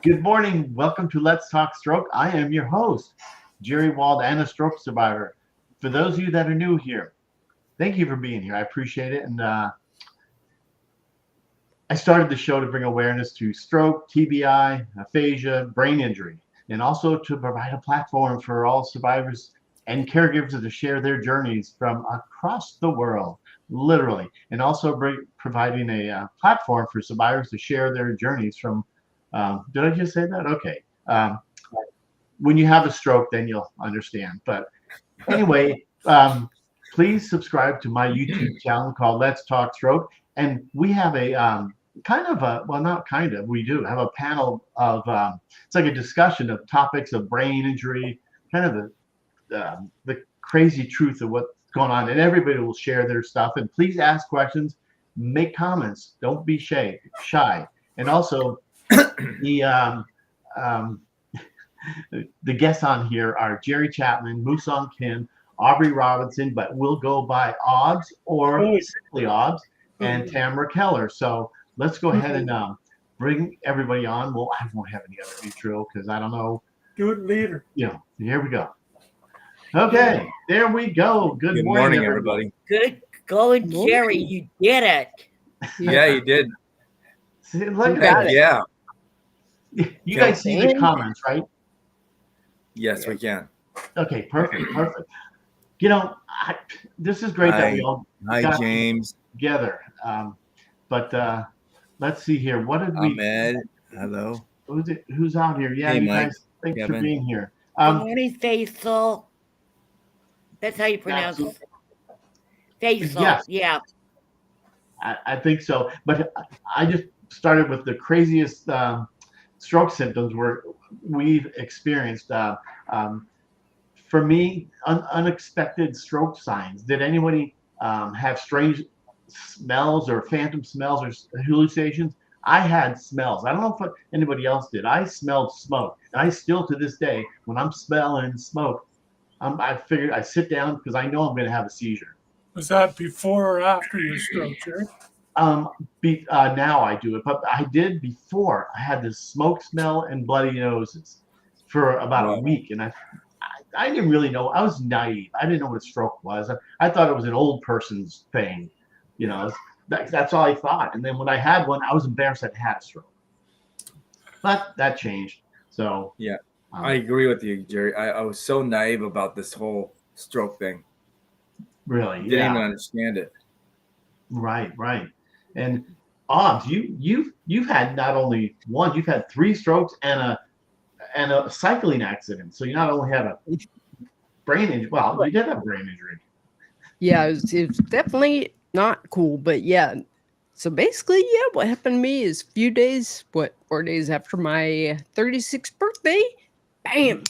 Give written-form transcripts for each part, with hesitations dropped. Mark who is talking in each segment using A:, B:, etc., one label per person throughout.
A: Good morning. Welcome to Let's Talk Stroke. I am your host, Jerry Wald, and a stroke survivor. For those of you that are new here, thank you for being here. I appreciate it. And I started the show to bring awareness to stroke, TBI, aphasia, brain injury, and also to provide a platform for all survivors and caregivers to share their journeys from across the world, literally, and also providing a platform for survivors to share their journeys from. Did I just say that? Okay. When you have a stroke, then you'll understand. But anyway, please subscribe to my YouTube channel called Let's Talk Stroke. And we have a not kind of, we do have a panel of, it's like a discussion of topics of brain injury, kind of the crazy truth of what's going on. And everybody will share their stuff. And please ask questions, make comments. Don't be shy. And also, the guests on here are Jerry Chapman, Musong, Aubrery Robinson, but we'll go by Obs or simply Obs, and Tamyra Keller. So let's go ahead and bring everybody on. Well, I won't have any other intro because I don't know.
B: Do it later.
A: Here we go. Okay, there we go. Good morning, everybody.
C: Good going, Jerry. You did it.
D: Yeah, you did.
A: See, look at it.
D: Yeah.
A: You guys see the comments, right?
D: Yes, we can.
A: Okay, perfect. This is great that we all got
D: James
A: together. But let's see here. What did we?
D: Ahmed, hello.
A: Who's out here? Yeah,
D: hey,
A: you
D: Mike,
A: guys. Thanks
D: Kevin.
A: for being here.
C: Good morning, Faisal. That's how you pronounce it. Faisal.
A: Yes.
C: Yeah.
A: I think so. But I just started with the craziest stroke symptoms we've experienced. For me, unexpected stroke signs. Did anybody have strange smells or phantom smells or hallucinations? I had smells. I don't know if anybody else did. I smelled smoke. And I still, to this day, when I'm smelling smoke, I figured I sit down because I know I'm going to have a seizure.
B: Was that before or after your stroke, Jerry?
A: Now I do it, but I did before. I had this smoke smell and bloody noses for about a week, and I didn't really know. I was naive. I didn't know what a stroke was. I thought it was an old person's thing, That's all I thought. And then when I had one, I was embarrassed I had a stroke. But that changed. So
D: yeah, I agree with you, Jerry. I was so naive about this whole stroke thing.
A: Really,
D: didn't even understand it.
A: Right. And Obs, you've had not only one, you've had 3 strokes and a cycling accident. So you not only had a brain injury. Well, you did have a brain injury.
E: Yeah, it was definitely not cool, but yeah. So basically, what happened to me is 4 days after my 36th birthday, bam.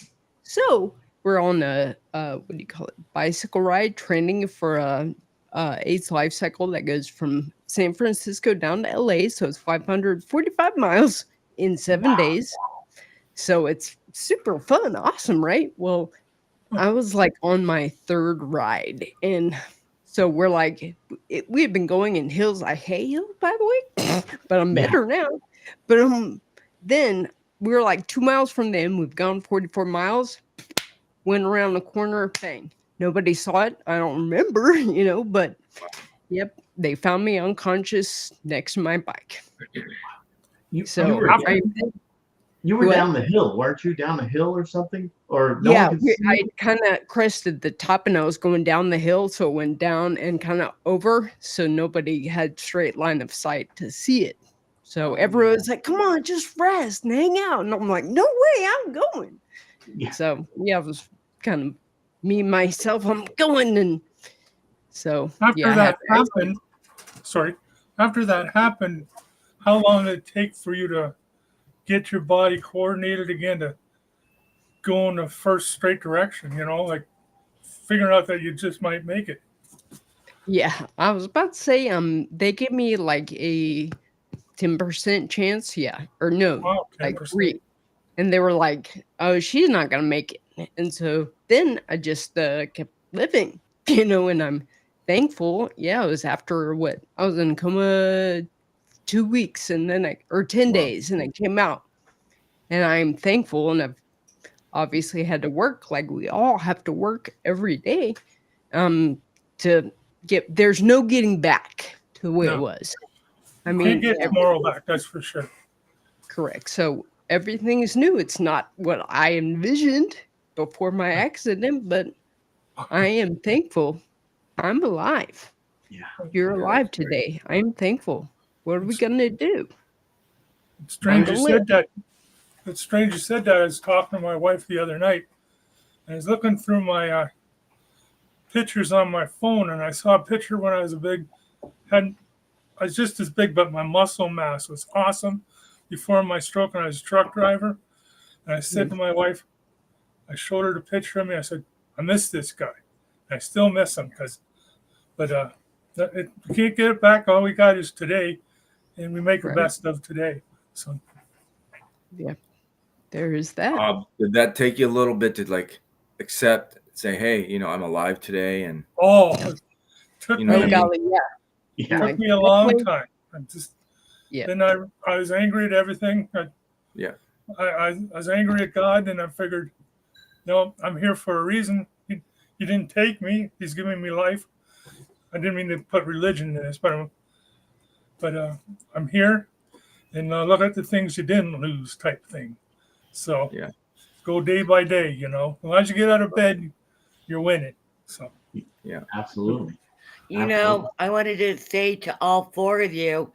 E: So we're on a bicycle ride, training for a AIDS life cycle that goes from San Francisco down to LA. So it's 545 miles in 7 days. So it's super fun, awesome, right? Well, I was like on my 3rd ride, and so we're like, we had been going in hills. I hate hills, by the way, but I'm better now. But then we were like 2 miles from them. We've gone 44 miles, went around the corner, bang. Nobody saw it. I don't remember, but yep, they found me unconscious next to my bike.
A: You were down the hill, weren't you? Down the hill or something? Or no one could see
E: I kind of crested the top and I was going down the hill, so it went down and kind of over, so nobody had straight line of sight to see it. So everyone was like, "Come on, just rest and hang out," and I'm like, "No way, I'm going." Yeah. So it was kind of me myself. I'm going, and so
B: after that happened, how long did it take for you to get your body coordinated again to go in the first straight direction, like figuring out that you just might make it?
E: Yeah, I was about to say, they give me like a 10% chance, or no, 10%. 3. And they were like, "Oh, she's not gonna make it." And so then I just kept living, and I'm thankful. Yeah, it was after I was in coma 2 weeks, and then 10 days, and I came out. And I'm thankful, and I've obviously had to work like we all have to work every day to get, there's no getting back to the way it
B: No.
E: was. I
B: You
E: mean,
B: can't get tomorrow back, that's for sure.
E: correct. So everything is new. It's not what I envisioned before my accident, but I am thankful I'm alive.
A: Yeah.
E: You're
D: Yeah,
E: alive
D: that's great.
E: today. I'm thankful. What are we going to do?
B: It's strange
E: I'm
B: you
E: gonna
B: said that. It's strange you said that. I was talking to my wife the other night, and I was looking through my pictures on my phone, and I saw a picture when I was I was just as big, but my muscle mass was awesome before my stroke, and I was a truck driver. And I said to my wife, I showed her the picture of me. I said, I miss this guy. I still miss him but you can't get it back. All we got is today, and we make the
E: Right.
B: best of today. So
E: Yeah, there is that.
D: Did that take you a little bit to like accept, say, hey, I'm alive today, and
B: it took
D: You know
E: Oh,
D: what I
B: me
D: mean?
E: golly, yeah.
A: Yeah.
B: took me a long time. I just
E: Yeah.
B: then I was angry at everything.
D: Yeah.
B: I was angry at God, and I figured, no, I'm here for a reason. He didn't take me. He's giving me life. I didn't mean to put religion in this, but I'm here, and look at the things you didn't lose, type thing. So
D: Yeah.
B: go day by day. As long as you get out of bed, you're winning. So
A: Absolutely.
C: I wanted to say to all four of you,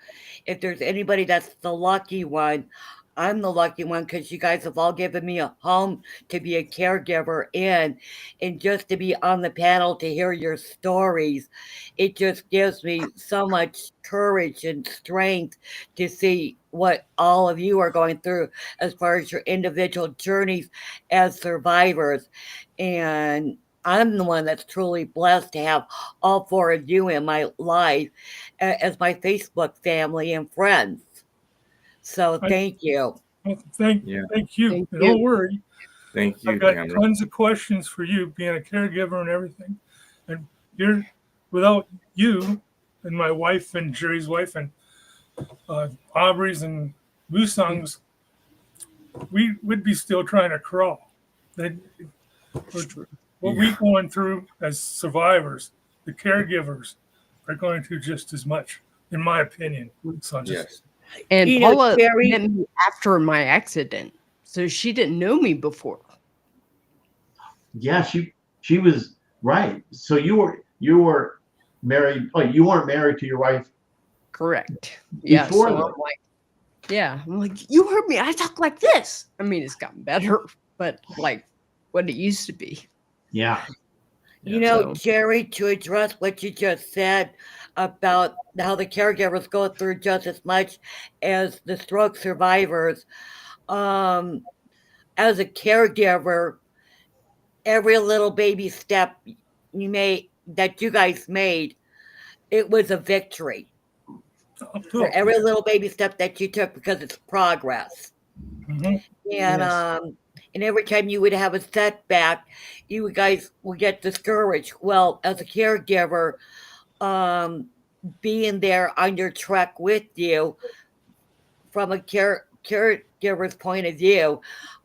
C: if there's anybody that's the lucky one, I'm the lucky one because you guys have all given me a home to be a caregiver in, and just to be on the panel to hear your stories, it just gives me so much courage and strength to see what all of you are going through as far as your individual journeys as survivors. And I'm the one that's truly blessed to have all four of you in my life as my Facebook family and friends. So
B: I-
C: thank you.
B: thank
D: Yeah.
B: you.
E: Thank
B: And
E: you.
B: don't worry.
D: Thank you,
B: I've got
D: Tamyra.
B: tons of questions for you, being a caregiver and everything. And you're without you and my wife and Jerry's wife and Aubrey's and Musong's, we would be still trying to crawl. They, what we're going through as survivors, the caregivers are going through just as much, in my opinion. So
D: Yes.
E: And
C: You know,
E: Paula
C: Jerry-
E: met me after my accident, so she didn't know me before.
A: Yeah, she was right. So you were married. Oh, you weren't married to your wife
E: Correct. Yeah.
A: before
E: So
A: that.
E: I'm like, I'm like, you heard me. I talk like this. I mean, it's gotten better, but like what it used to be.
A: Yeah.
E: So-
C: Jerry, to address what you just said about how the caregivers go through just as much as the stroke survivors, as a caregiver, every little baby step that you guys made, it was a victory. For every little baby step that you took, because it's progress.
B: Mhm.
C: And every time you would have a setback, you guys would get discouraged. Well, as a caregiver, being there on your trek with you from a caregiver's point of view,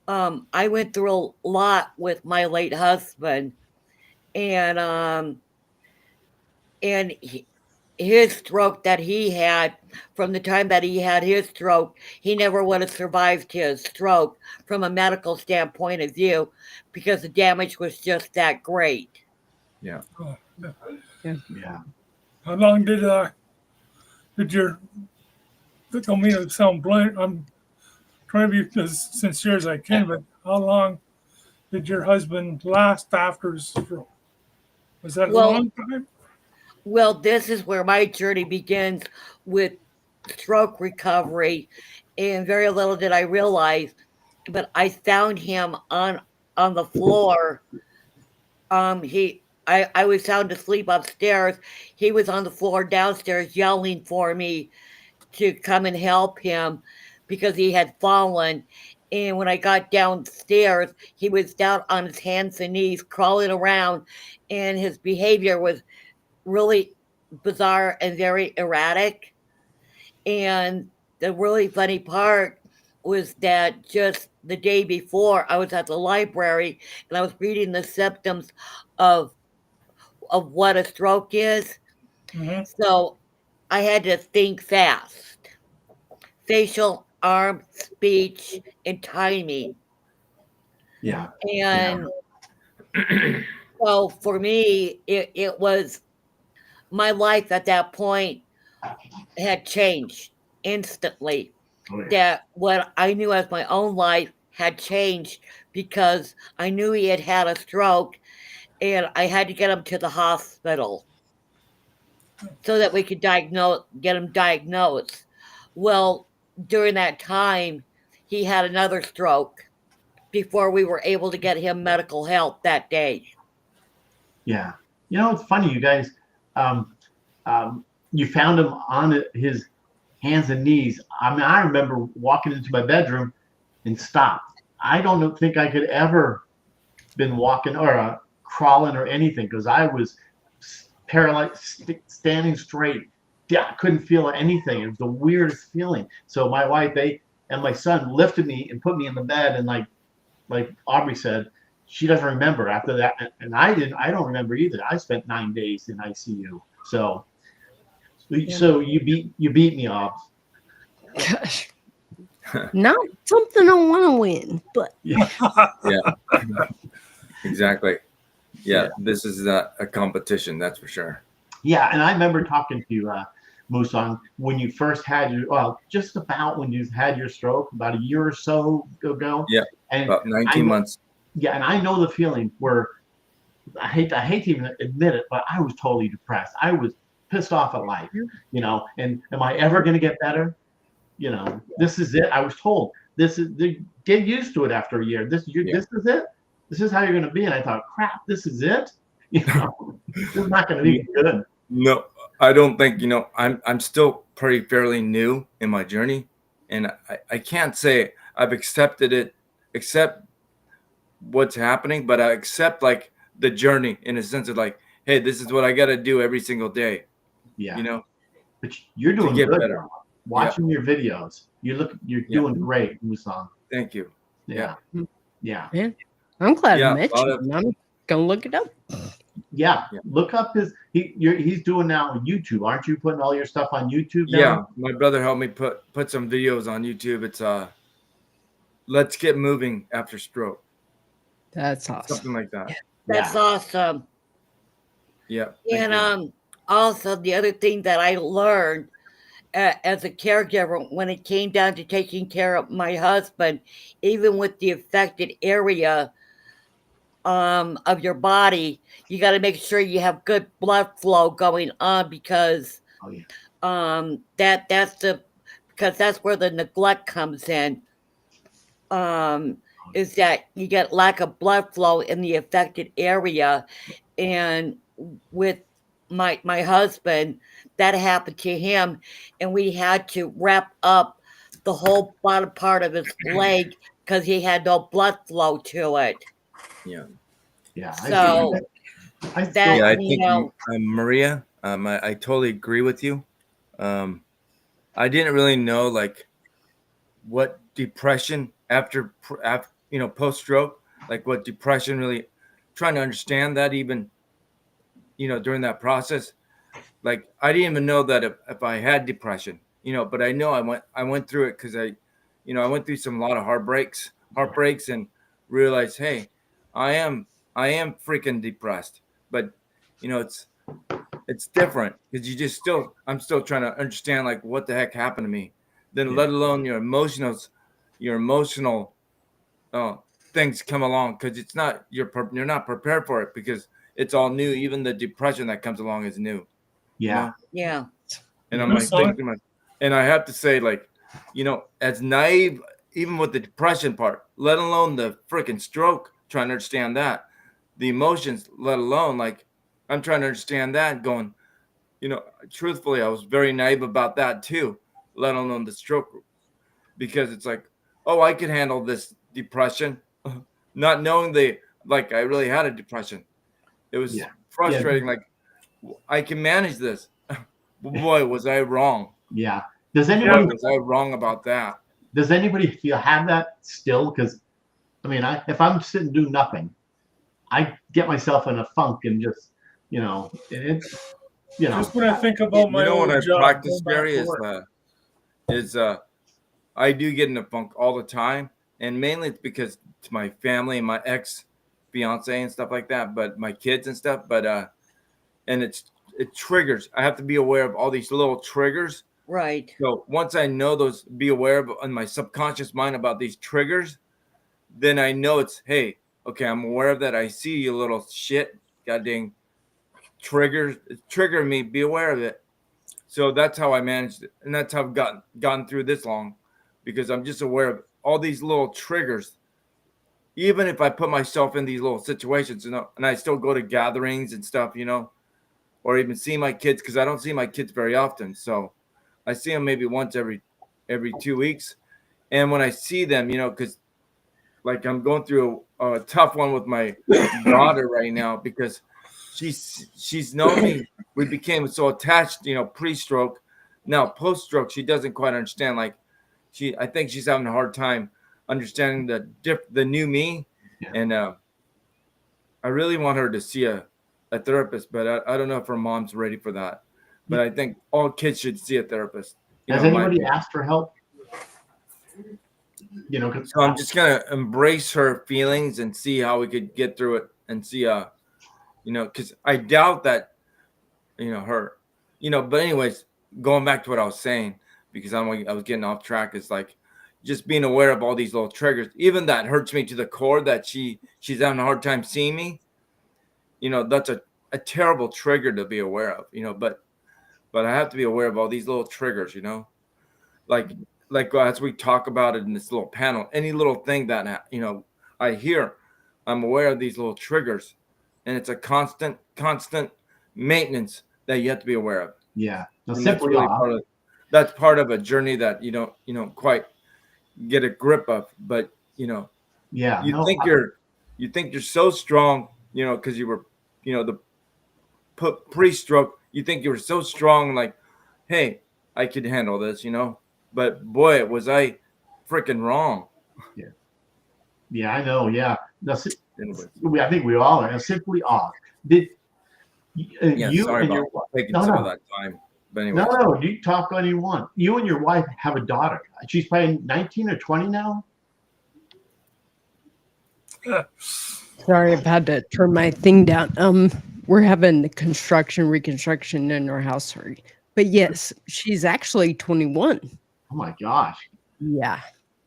C: I went through a lot with my late husband, and his stroke that he had, from the time that he had his stroke, he never would have survived his stroke from a medical standpoint of view, because the damage was just that great.
D: Yeah.
A: Yeah.
B: How long did your, I don't mean to sound blunt, I'm trying to be as sincere as I can, but how long did your husband last after his stroke? Was that a long time?
C: Well, this is where my journey begins with stroke recovery, and very little did I realize, but I found him on the floor. I was sound asleep upstairs. He was on the floor downstairs yelling for me to come and help him because he had fallen. And when I got downstairs, he was down on his hands and knees, crawling around, and his behavior was really bizarre and very erratic. And the really funny part was that just the day before, I was at the library and I was reading the symptoms of what a stroke is.
B: Hmm.
C: So I had to think fast. Facial, arm, speech, and timing.
A: Yeah.
C: And so for me, it was my life at that point had changed instantly.
A: Oh, yeah.
C: That what I knew as my own life had changed because I knew he had had a stroke and I had to get him to the hospital so that we could get him diagnosed. Well, during that time, he had another stroke before we were able to get him medical help that day.
A: Yeah. You know, it's funny, you guys. Um, you found him on his hands and knees. I mean, I remember walking into my bedroom and stopped. I don't think I could ever been walking or crawling or anything because I was paralyzed, standing straight. Yeah, I couldn't feel anything. It was the weirdest feeling. So my wife, and my son lifted me and put me in the bed, and like Aubrey said, she doesn't remember after that, and I didn't. I don't remember either. I spent 9 days in ICU. So you beat me off.
E: Gosh. Not something I want to win, but
A: Yeah.
D: Yeah. Exactly. Yeah,
A: Yeah.
D: this is a competition, that's for sure.
A: Yeah, and I remember talking to Musong when you first had just about when you had your stroke about a year or so ago.
D: Yeah,
A: and
D: about 19 months.
A: Yeah, and I know the feeling where I hate to even admit it, but I was totally depressed. I was pissed off at life, and am I ever going to get better? This is it. I was told get used to it after a year. This is it. This is how you're going to be. And I thought, crap, this is it. This is not going to be good.
D: No, I don't think, I'm still fairly new in my journey, and I can't say I've accepted what's happening, but I accept like the journey in a sense of like, hey, this is what I got to do every single day.
A: Yeah. But you're doing
D: get
A: good.
D: better.
A: Watching your videos, you're doing great, Musong.
D: Thank you.
A: Yeah.
E: I'm glad
D: Yeah,
E: I met you. I'm gonna look it up.
A: Yeah. Look up he's doing now YouTube. Aren't you putting all your stuff on YouTube now?
D: Yeah, my brother helped me put some videos on YouTube. It's Let's Get Moving After Stroke.
E: That's awesome.
D: Something like that.
C: That's awesome.
D: Yeah.
C: And also the other thing that I learned as a caregiver when it came down to taking care of my husband, even with the affected area of your body, you got to make sure you have good blood flow going on because that's where the neglect comes in. Is that you get lack of blood flow in the affected area, and with my husband, that happened to him, and we had to wrap up the whole bottom part of his leg because he had no blood flow to it.
D: Yeah.
C: So
A: I
D: think Maria, I totally agree with you. I didn't really know like what depression after post stroke, like what depression really, trying to understand that even during that process. Like I didn't even know that if I had depression, but I know I went through it because I went through a lot of heartbreaks and realized, hey, I am freaking depressed, but it's different because I'm still trying to understand like what the heck happened to me, then let alone your emotional things come along because it's not you're not prepared for it because it's all new. Even the depression that comes along is new.
A: Yeah.
D: And I'm like thinking, and I have to say, like, as naive, even with the depression part, let alone the freaking stroke, trying to understand that, the emotions, let alone like, I'm trying to understand that, going, truthfully, I was very naive about that too, let alone the stroke, because it's like, oh, I could handle this depression, not knowing I really had a depression. It was frustrating. Like, I can manage this. Boy, was I wrong.
A: Yeah. Was I wrong
D: about that?
A: Does anybody feel have that still? Because I mean, if I'm sitting doing nothing, I get myself in a funk and just,
B: Just when I think about
D: You
B: my
D: know what
B: old
D: I
B: job,
D: practice,
B: going back
D: Jerry,
B: to
D: is
B: work.
D: I do get in a funk all the time, and mainly it's because it's my family and my ex fiance and stuff like that, but my kids and stuff. But and it triggers. I have to be aware of all these little triggers.
C: Right.
D: So once I know those, be aware of in my subconscious mind about these triggers, then I know it's, hey, okay, I'm aware of that. I see you little shit, goddamn triggers, it's triggering me. Be aware of it. So that's how I managed it, and that's how I've gotten through this long, because I'm just aware of all these little triggers. Even if I put myself in these little situations, and I still go to gatherings and stuff, or even see my kids, because I don't see my kids very often. So I see them maybe once every 2 weeks, and when I see them, because like I'm going through a tough one with my daughter right now, because she's known me. We became so attached, pre-stroke. Now post-stroke, she doesn't quite understand. Like I think she's having a hard time understanding the new me,
A: Yeah.
D: and I really want her to see a therapist, but I don't know if her mom's ready for that. But I think all kids should see a therapist.
A: Has
D: In my
A: anybody
D: opinion.
A: asked for help?
D: So I'm just gonna embrace her feelings and see how we could get through it, and see, because I doubt that, her, But anyways, going back to what I was saying, because I was getting off track. Is like just being aware of all these little triggers. Even that hurts me to the core that she's having a hard time seeing me. That's a terrible trigger to be aware of. But I have to be aware of all these little triggers. Like as we talk about it in this little panel, any little thing that I hear, I'm aware of these little triggers, and it's a constant maintenance that you have to be aware of.
A: Yeah. Now,
D: And that's
A: simply
D: really
A: off.
D: that's part of a journey that you don't quite get a grip of. But
A: Yeah.
D: you
A: No.
D: think you're so strong, because you were, the pre-stroke. You think you were so strong, like, hey, I could handle this, But boy, was I freaking wrong.
A: Yeah, I know. Yeah. Now,
D: Anyways,
A: I think we all are. Now, simply off. Did
D: yeah,
A: you
D: sorry
A: and
D: about
A: your wife?
D: taking
A: No,
D: some of
A: no,
D: that time. But
A: no,
D: anyways,
A: no. You talk all you want. You and your wife have a daughter. She's probably 19 or 20 now.
E: Sorry, I've had to turn my thing down. We're having reconstruction in our house. Sorry. But yes, she's actually 21.
A: Oh my gosh.
E: Yeah.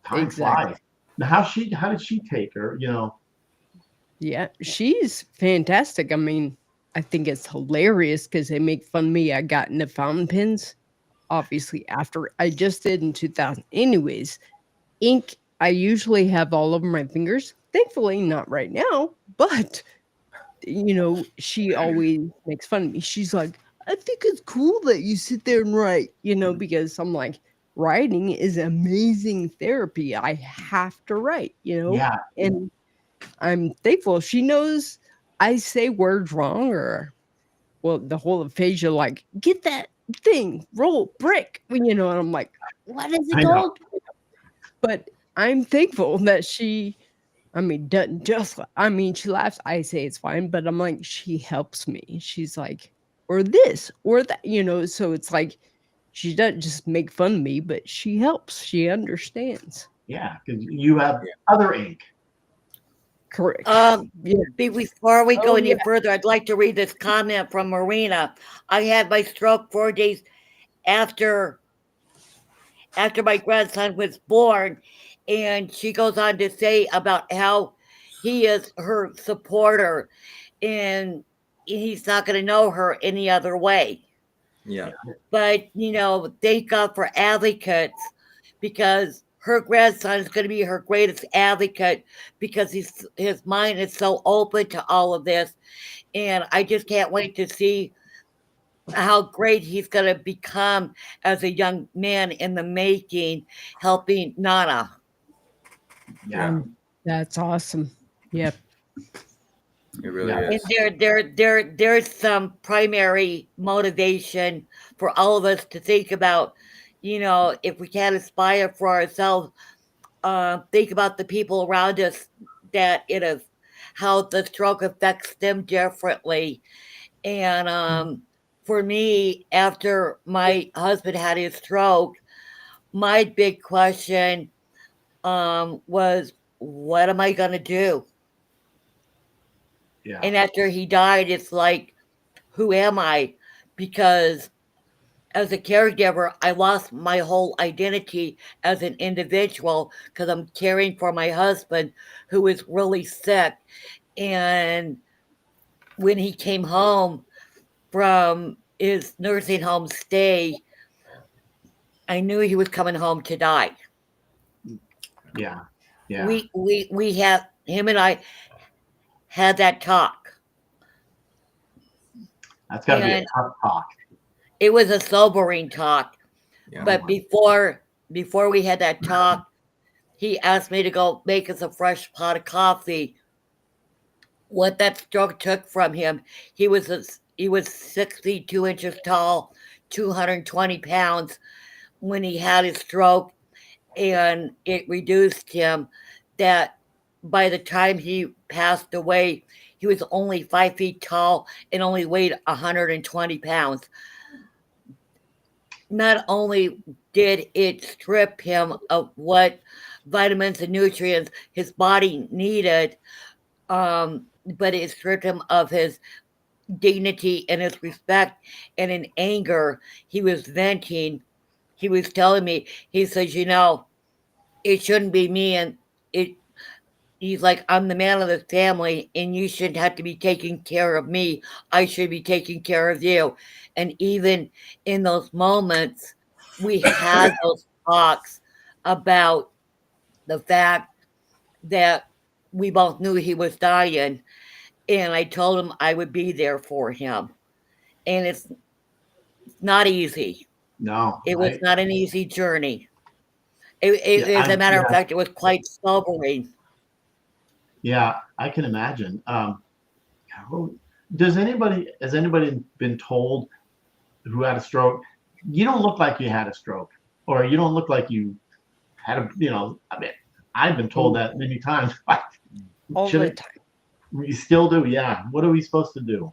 A: Time
E: Exactly.
A: flies. Now, how did she take her?
E: Yeah, she's fantastic. I mean, I think it's hilarious because they make fun of me. I got into fountain pens, obviously, after I just did in 2000. Anyways, ink, I usually have all over my fingers. Thankfully, not right now, but she always makes fun of me. She's like, I think it's cool that you sit there and write, because I'm like, writing is amazing therapy. I have to write,
A: Yeah.
E: and I'm thankful. She knows I say words wrong, or the whole aphasia, like, get that thing, roll, brick, and I'm like, what is it
A: I know.
E: called? But I'm thankful that she, I mean, doesn't she laughs. I say it's fine, but I'm like, she helps me. She's like, or this, or that, so it's like, she doesn't just make fun of me, but she helps. She understands.
A: Yeah. Because you have other ink.
E: Correct. Yeah.
C: Before we go
E: Oh,
C: any
E: yeah.
C: further, I'd like to read this comment from Marina. I had my stroke 4 days after my grandson was born, and she goes on to say about how he is her supporter, and he's not going to know her any other way.
D: yeah,
C: But thank God for advocates, because her grandson is going to be her greatest advocate, because his mind is so open to all of this, and I just can't wait to see how great he's going to become as a young man in the making, helping Nana.
A: Yeah.
E: That's awesome. Yep.
D: it really
A: Yeah.
D: is.
C: And there's some primary motivation for all of us to think about, if we can't aspire for ourselves, think about the people around us that how the stroke affects them differently. And for me, after my husband had his stroke, my big question was, what am I going to do?
A: Yeah.
C: And after he died, it's like, who am I? Because as a caregiver, I lost my whole identity as an individual because I'm caring for my husband who is really sick. And when he came home from his nursing home stay, I knew he was coming home to die.
A: Yeah. Yeah.
C: We have him and I had that talk.
A: That's got to be a
C: And
A: tough talk.
C: it was a sobering talk.
D: Yeah.
C: But before we had that talk, he asked me to go make us a fresh pot of coffee. What that stroke took from him, he was 62 inches tall, 220 pounds when he had his stroke, and it reduced him that by the time he passed away, he was only 5 feet tall and only weighed 120 pounds. Not only did it strip him of what vitamins and nutrients his body needed, but it stripped him of his dignity and his respect. And in anger, he was venting. He was telling me, he says, it shouldn't be me. And he's like, I'm the man of the family and you shouldn't have to be taking care of me. I should be taking care of you. And even in those moments, we had those talks about the fact that we both knew he was dying. And I told him I would be there for him. And it's not easy.
A: No.
C: It was not an easy journey. As a matter of fact, it was quite sobering.
A: Yeah, I can imagine. Has anybody been told who had a stroke, you don't look like you had a stroke, or you don't look like you had I mean, I've been told that many times.
E: All the time.
A: We still do, yeah. What are we supposed to do?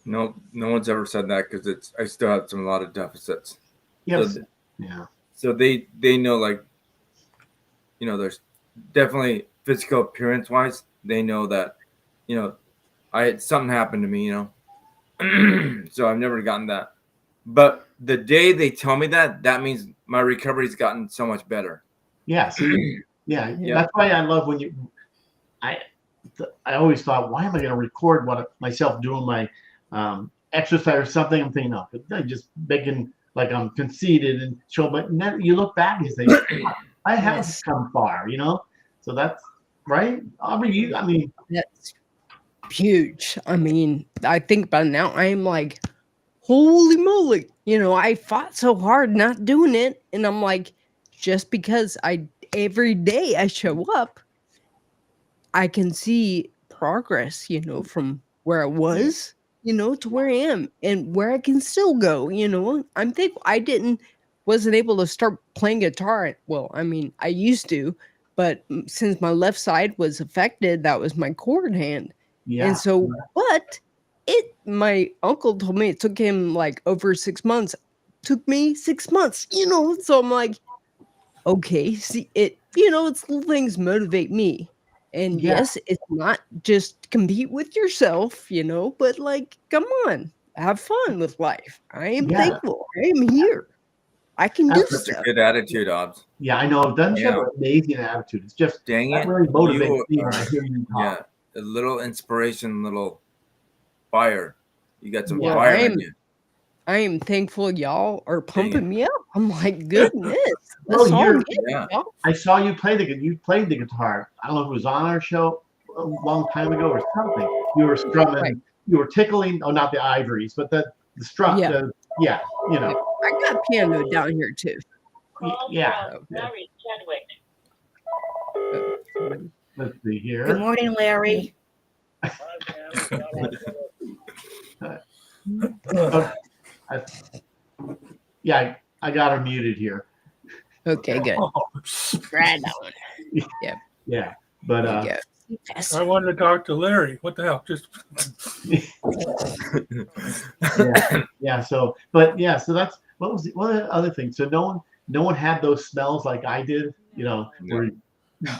D: No one's ever said that because I still have a lot of deficits.
A: Yes.
D: So,
A: yeah.
D: So they know, like, there's definitely physical appearance wise, they know that, something happened to me, so I've never gotten that. But the day they tell me that means my recovery's gotten so much better.
A: Yeah. See, yeah. That's why I love when I always thought, why am I going to record myself doing my exercise or something? I'm thinking, no, I'm just making like I'm conceited and show. But then you look back and you say, I have come far, So that's right. Aubrey,
E: that's huge. I mean, I think about it now. I'm like, holy moly! I fought so hard not doing it, and I'm like, just because every day I show up, I can see progress, from where I was, to where I am and where I can still go, I'm thankful wasn't able to start playing guitar. Well, I mean, I used to, but since my left side was affected, that was my chord hand.
A: yeah.
E: And so, but my uncle told me it took him like over 6 months. Took me 6 months, so I'm like, okay, see it, it's little things motivate me. And yes, it's not just compete with yourself, but like, come on, have fun with life. I am thankful. I am here. I can do
D: That's
E: stuff.
D: a good attitude, Obbs.
A: Yeah, I know. Doesn't you have an amazing attitude? It's just
D: Dang
A: that
D: it.
A: really motivates me when I hear you talk.
D: Yeah, a little inspiration, little fire. You got some
E: Well,
D: fire in you.
E: I am thankful y'all are pumping me up. I'm like, goodness. Y'all.
A: I saw you played the guitar. I don't know if it was on our show a long time ago or something. You were strumming. Right. You were tickling. Oh, not the ivories, but the strum.
E: Yeah. I got piano down here too.
A: Yeah. Let's see here.
C: Good morning, Larry.
A: I got her muted here.
E: Okay, good.
B: Oh,
E: Right on.
A: Yeah, but
E: There you go. Yes.
B: I wanted to talk to Larry. What the hell? Just
A: yeah. So, but yeah. So that's what was one of the other things. So no one had those smells like I did. You know,
D: No.
A: where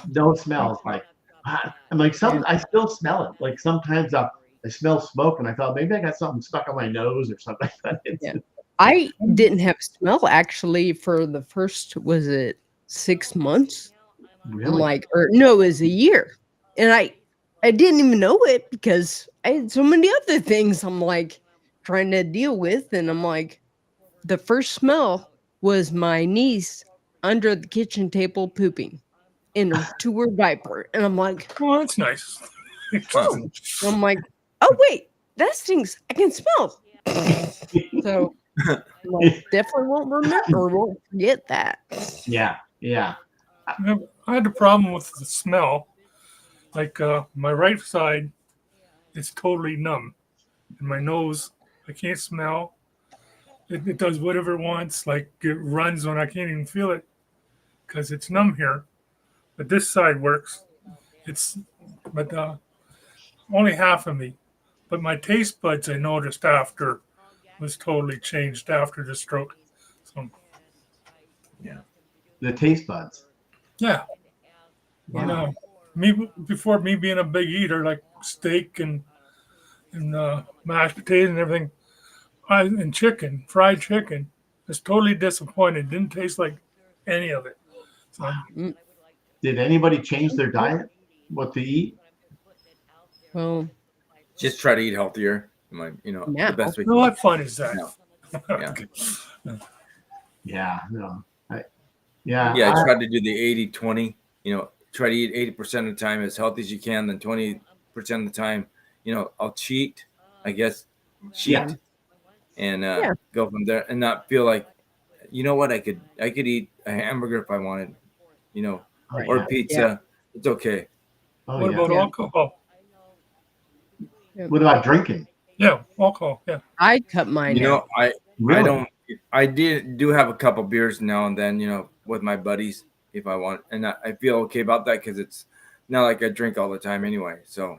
A: no smells like. I'm like I still smell it. Like sometimes I smell smoke, and I thought maybe I got something stuck on my nose or something.
E: Yeah. I didn't have smell actually for the first, was it 6 months?
A: Really?
E: Like, or no, it was a year. And I didn't even know it because I had so many other things I'm like trying to deal with. And I'm like, the first smell was my niece under the kitchen table pooping in a 2-word diaper. And I'm like,
B: oh, that's nice.
E: oh. I'm like, oh wait, that stinks. I can smell. So I'm like, definitely won't remember or won't forget that.
A: Yeah.
B: I had a problem with the smell. Like my right side is totally numb. And my nose, I can't smell. It does whatever it wants. Like it runs when I can't even feel it because it's numb here. But this side works. But only half of me. But my taste buds, I noticed after, was totally changed after the stroke. So
A: The taste buds.
B: yeah,
A: Wow.
B: before me being a big eater, like steak and mashed potatoes and everything, and chicken, fried chicken, I was totally disappointed. Didn't taste like any of it. So
A: Did anybody change their diet? What to eat?
E: Well,
D: Just try to eat healthier.
E: Now.
D: The best we
B: well,
D: can.
B: what fun is that?
D: No. Yeah.
A: Yeah. No.
D: Yeah, I tried to do the 80-20. Try to eat 80% of the time as healthy as you can. Then 20% of the time, I'll cheat. I guess
A: Yeah.
D: and go from there and not feel like, you know what, I could eat a hamburger if I wanted,
A: Oh,
D: or
A: yeah.
D: pizza. It's okay.
A: Oh,
B: What
A: yeah.
B: about alcohol?
A: What about drinking?
B: Yeah, alcohol. Yeah.
E: I cut mine out.
D: I
A: Really?
D: don't. I do have a couple beers now and then, with my buddies if I want, and I feel okay about that because it's not like I drink all the time anyway. So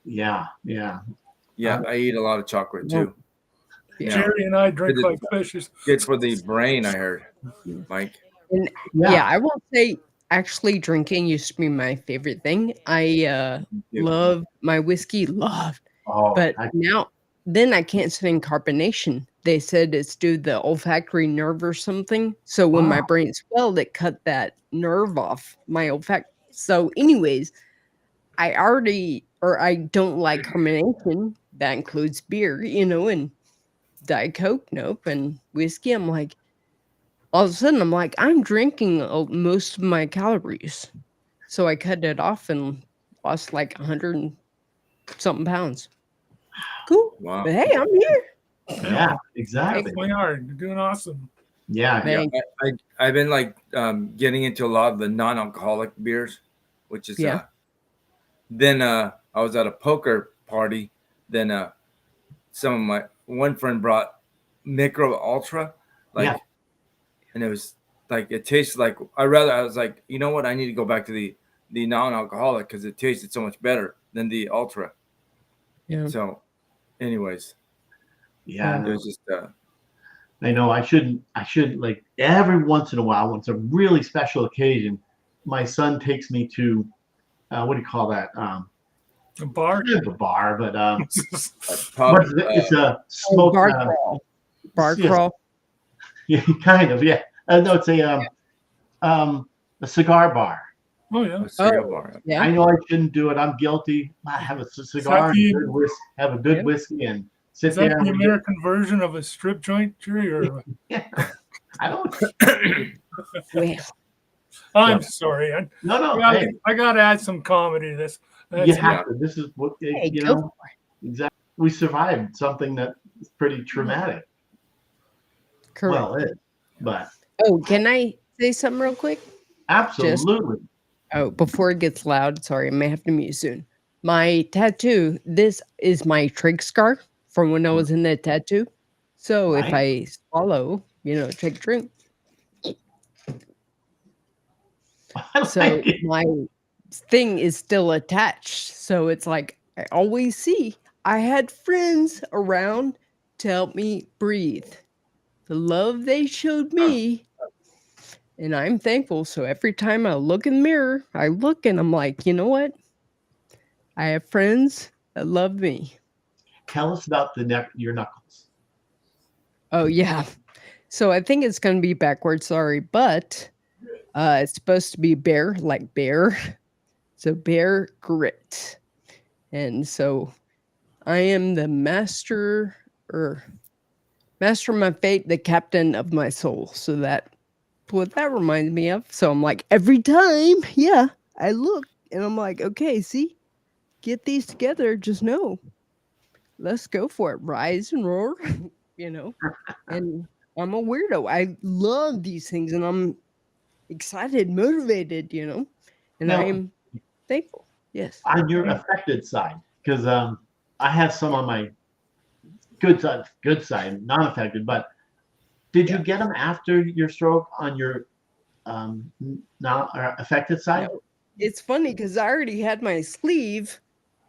A: Yeah.
D: I eat a lot of chocolate too.
E: Yeah.
B: Jerry and I drink
D: Good-
B: like fishes.
D: Good for the brain, I heard, Mike.
E: And
A: Yeah.
E: I won't say actually drinking used to be my favorite thing. I love my whiskey,
A: Oh,
E: but then I can't stand carbonation. They said it's due to the olfactory nerve or something. So when my
A: Wow.
E: brain swelled, it cut that nerve off my olfact. So, anyways, I don't like carbonation. That includes beer, and Diet Coke, nope, and whiskey. I'm like, all of a sudden, I'm like, I'm drinking most of my calories. So I cut it off and lost like 100 and something pounds. Cool.
D: Wow.
E: But hey, I'm here.
A: Yeah. Exactly.
B: We are. You're doing awesome.
A: Yeah.
E: Thank-
D: I've been like getting into a lot of the non-alcoholic beers, which is
E: Yeah.
D: Then I was at a poker party. Then one friend brought Micro Ultra,
A: Yeah.
D: and it was like it tasted like I was like, you know what, I need to go back to the non-alcoholic because it tasted so much better than the Ultra.
E: Yeah.
D: So, anyways,
A: Yeah.
D: it was just
A: I know I shouldn't like every once in a while when it's a really special occasion, my son takes me to what do you call that?
B: A bar.
A: Not a bar, but
D: pub,
A: what is it? It's a smoke.
E: bar crawl. Bar
A: yes.
E: crawl.
A: Yeah, kind of. Yeah. No, it's a cigar bar.
B: Oh yeah.
D: a cigar bar.
E: Yeah.
A: I know I shouldn't do it. I'm guilty. I have a cigar, and have a good
E: Yeah.
A: whiskey, and sit
B: Is that
A: there.
B: the American version of a strip joint, Jerry? Or
A: Yeah. I don't.
E: Well,
B: I'm
A: Yeah.
B: sorry.
A: No. Hey,
B: I got to add some comedy to this.
A: you have to. This is what
E: hey,
A: you
E: go
A: know. Exactly. We survived something that is pretty traumatic.
E: correct.
A: Well, it is, but
E: Oh, can I say something real quick?
A: absolutely.
E: Oh, before it gets loud, sorry, I may have to mute soon. My tattoo, this is my trig scar from when I was in that tattoo. So if
A: Right.
E: I swallow, take a drink.
A: I
E: So
A: like it.
E: my thing is still attached. So it's like I always see I had friends around to help me breathe. The love they showed me, and I'm thankful. So every time I look in the mirror, I look and I'm like, you know what? I have friends that love me.
A: Tell us about your knuckles.
E: Oh yeah. So I think it's gonna be backwards, sorry, but it's supposed to be bear, like bear. So bear grit. And so I am the master of my fate, the captain of my soul. So that's what that reminds me of. So I'm like, every time, yeah, I look and I'm like, okay, see, get these together. Just know, let's go for it. Rise and roar, you know. And I'm a weirdo. I love these things and I'm excited, motivated, and
A: Now,
E: I'm thankful. Yes.
A: on your affected side, because I have some on my good side, non-affected. But did you get them after your stroke on your not affected side?
E: No. It's funny because I already had my sleeve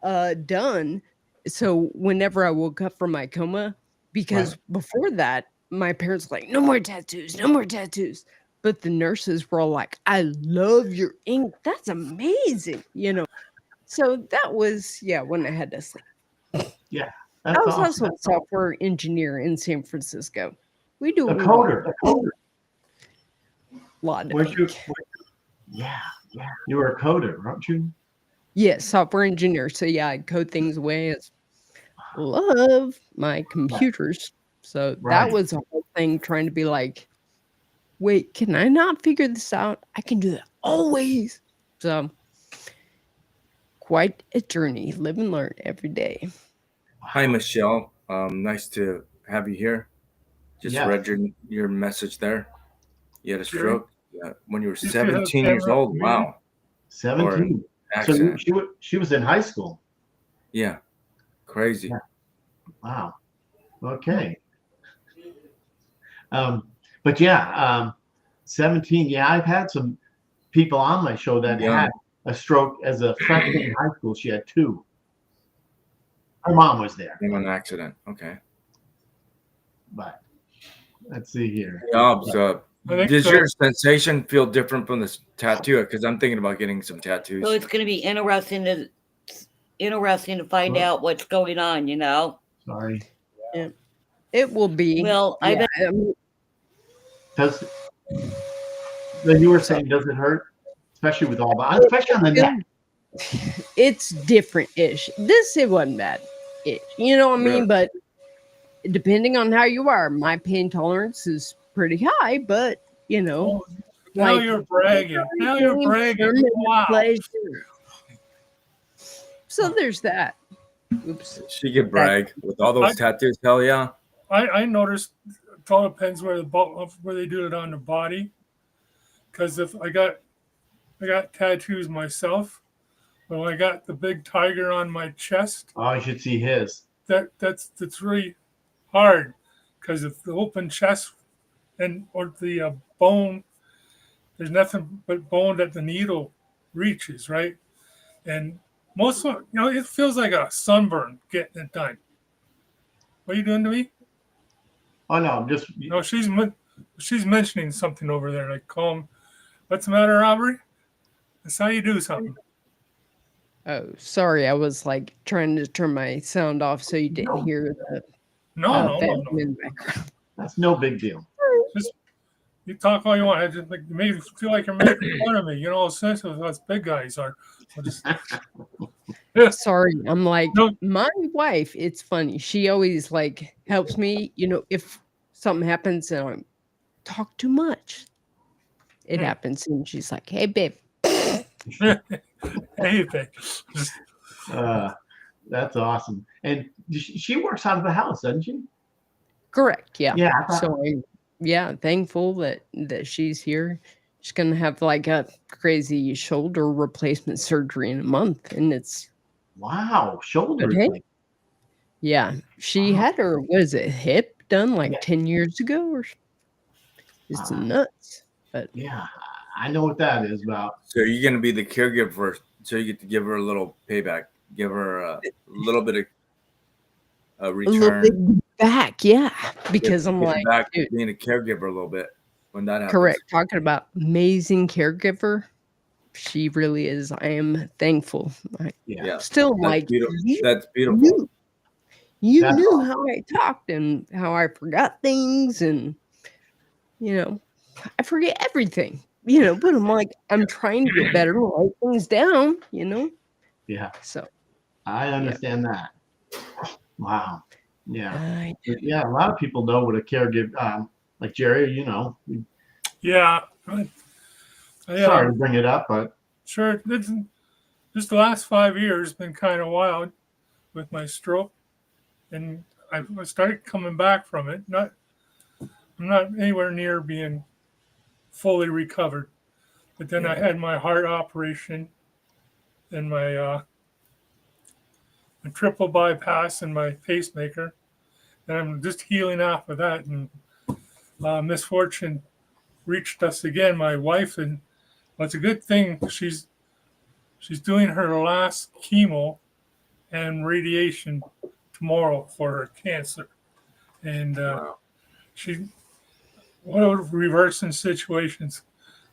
E: done. So whenever I woke up from my coma, because before that, my parents were like, no more tattoos, no more tattoos. But the nurses were all like, I love your ink. That's amazing, So that was, when I had to sleep.
A: Yeah,
E: I
A: that's
E: was
A: awesome.
E: also a software engineer in San Francisco. We do
A: A coder.
E: a lot of
A: Weren't you?
E: ink.
A: Yeah. You were a coder, weren't you?
E: Yes, software engineer. So yeah, I code things away. I love my computers. So that was a whole thing trying to be like, wait, can I not figure this out? I can do that always. So quite a journey. Live and learn every day.
D: Hi, Michelle. Nice to have you here. Just
A: Yeah.
D: read your message there. You had a stroke when you were
B: You should have
D: 17 years
B: camera
D: old.
B: meeting.
D: Wow.
A: 17. So
D: Accident.
A: she was in high school.
D: Yeah. Crazy.
A: Yeah. Wow. Okay. But yeah, 17. Yeah, I've had some people on my show that had a stroke as a freshman in high school. She had 2. Her mom was there.
D: In an accident. Okay.
A: But let's see here.
D: Yeah, so does
B: so.
D: your sensation feel different from this tattoo? Because I'm thinking about getting some tattoos.
C: So it's going to be interesting to find out what's going on,
A: Sorry.
E: Yeah. It will be.
C: Well,
A: Does you were saying, does it hurt? Especially with all that, especially on the neck.
E: It's different-ish. It wasn't bad-ish. You know what I mean?
D: Really?
E: But depending on how you are, my pain tolerance is pretty high, but
B: now you're bragging. Now you're bragging. Wow.
E: Pleasure. So there's that. Oops.
D: She could brag with all those tattoos. Hell yeah.
B: I noticed it all depends where they do it on the body. Because if I got tattoos myself, but when I got the big tiger on my chest,
A: Oh, you should see his.
B: that's really hard because if the open chest or the bone, there's nothing but bone that the needle reaches, right? And most of it feels like a sunburn getting it done. What are you doing to me?
A: Oh no, I'm just.
B: No, she's mentioning something over there. Like, calm. What's the matter, Aubrey? That's how you do something.
E: Oh, sorry. I was like trying to turn my sound off so you didn't hear the
B: No.
E: in the background.
A: That's no big deal.
B: Just you talk all you want. I just like you make me feel like you're making fun of me. Sensitive us big guys are.
E: Sorry, I'm like
B: No.
E: my wife. It's funny. She always like helps me. If something happens and I talk too much, it happens, and she's like, "Hey, babe."
B: Hey, babe.
A: That's awesome. And she works out of the house, doesn't she?
E: Correct. Yeah.
A: Yeah.
E: So I'm thankful that she's here. She's gonna have like a crazy shoulder replacement surgery in a month, and it's
A: Wow, shoulder.
E: okay. Yeah, she had her hip done like 10 years ago, or It's nuts. But
A: Yeah, I know what that is about.
D: So you're going to be the caregiver, so you get to give her a little payback, give her a little bit of a
E: a little bit
D: return,
E: back, yeah. Because I'm
D: get
E: like,
D: back
E: dude,
D: being a caregiver a little bit when that happens.
E: correct. Talking about amazing caregiver, she really is. I am thankful. I
A: Yeah,
E: still
D: That's
E: like
D: beautiful.
E: you.
D: That's beautiful.
E: You
A: That's
E: knew
A: awesome.
E: how I talked and how I forgot things, and I forget everything. But I'm like, I'm trying to get better, write things down.
A: Yeah,
E: So
A: I
E: yeah,
A: understand that. Wow. Yeah.
E: I
A: But yeah, a lot of people know what a caregiver, like Jerry,
B: Yeah.
A: sorry to bring it up, but
B: Sure. Just the last 5 years been kind of wild with my stroke, and I started coming back from it. I'm not anywhere near being fully recovered, but then I had my heart operation and my triple bypass and my pacemaker, and I'm just healing off of that. And misfortune reached us again, my wife, and well, it's a good thing she's doing her last chemo and radiation tomorrow for her cancer. And
D: Wow.
B: she, what a reversing situations.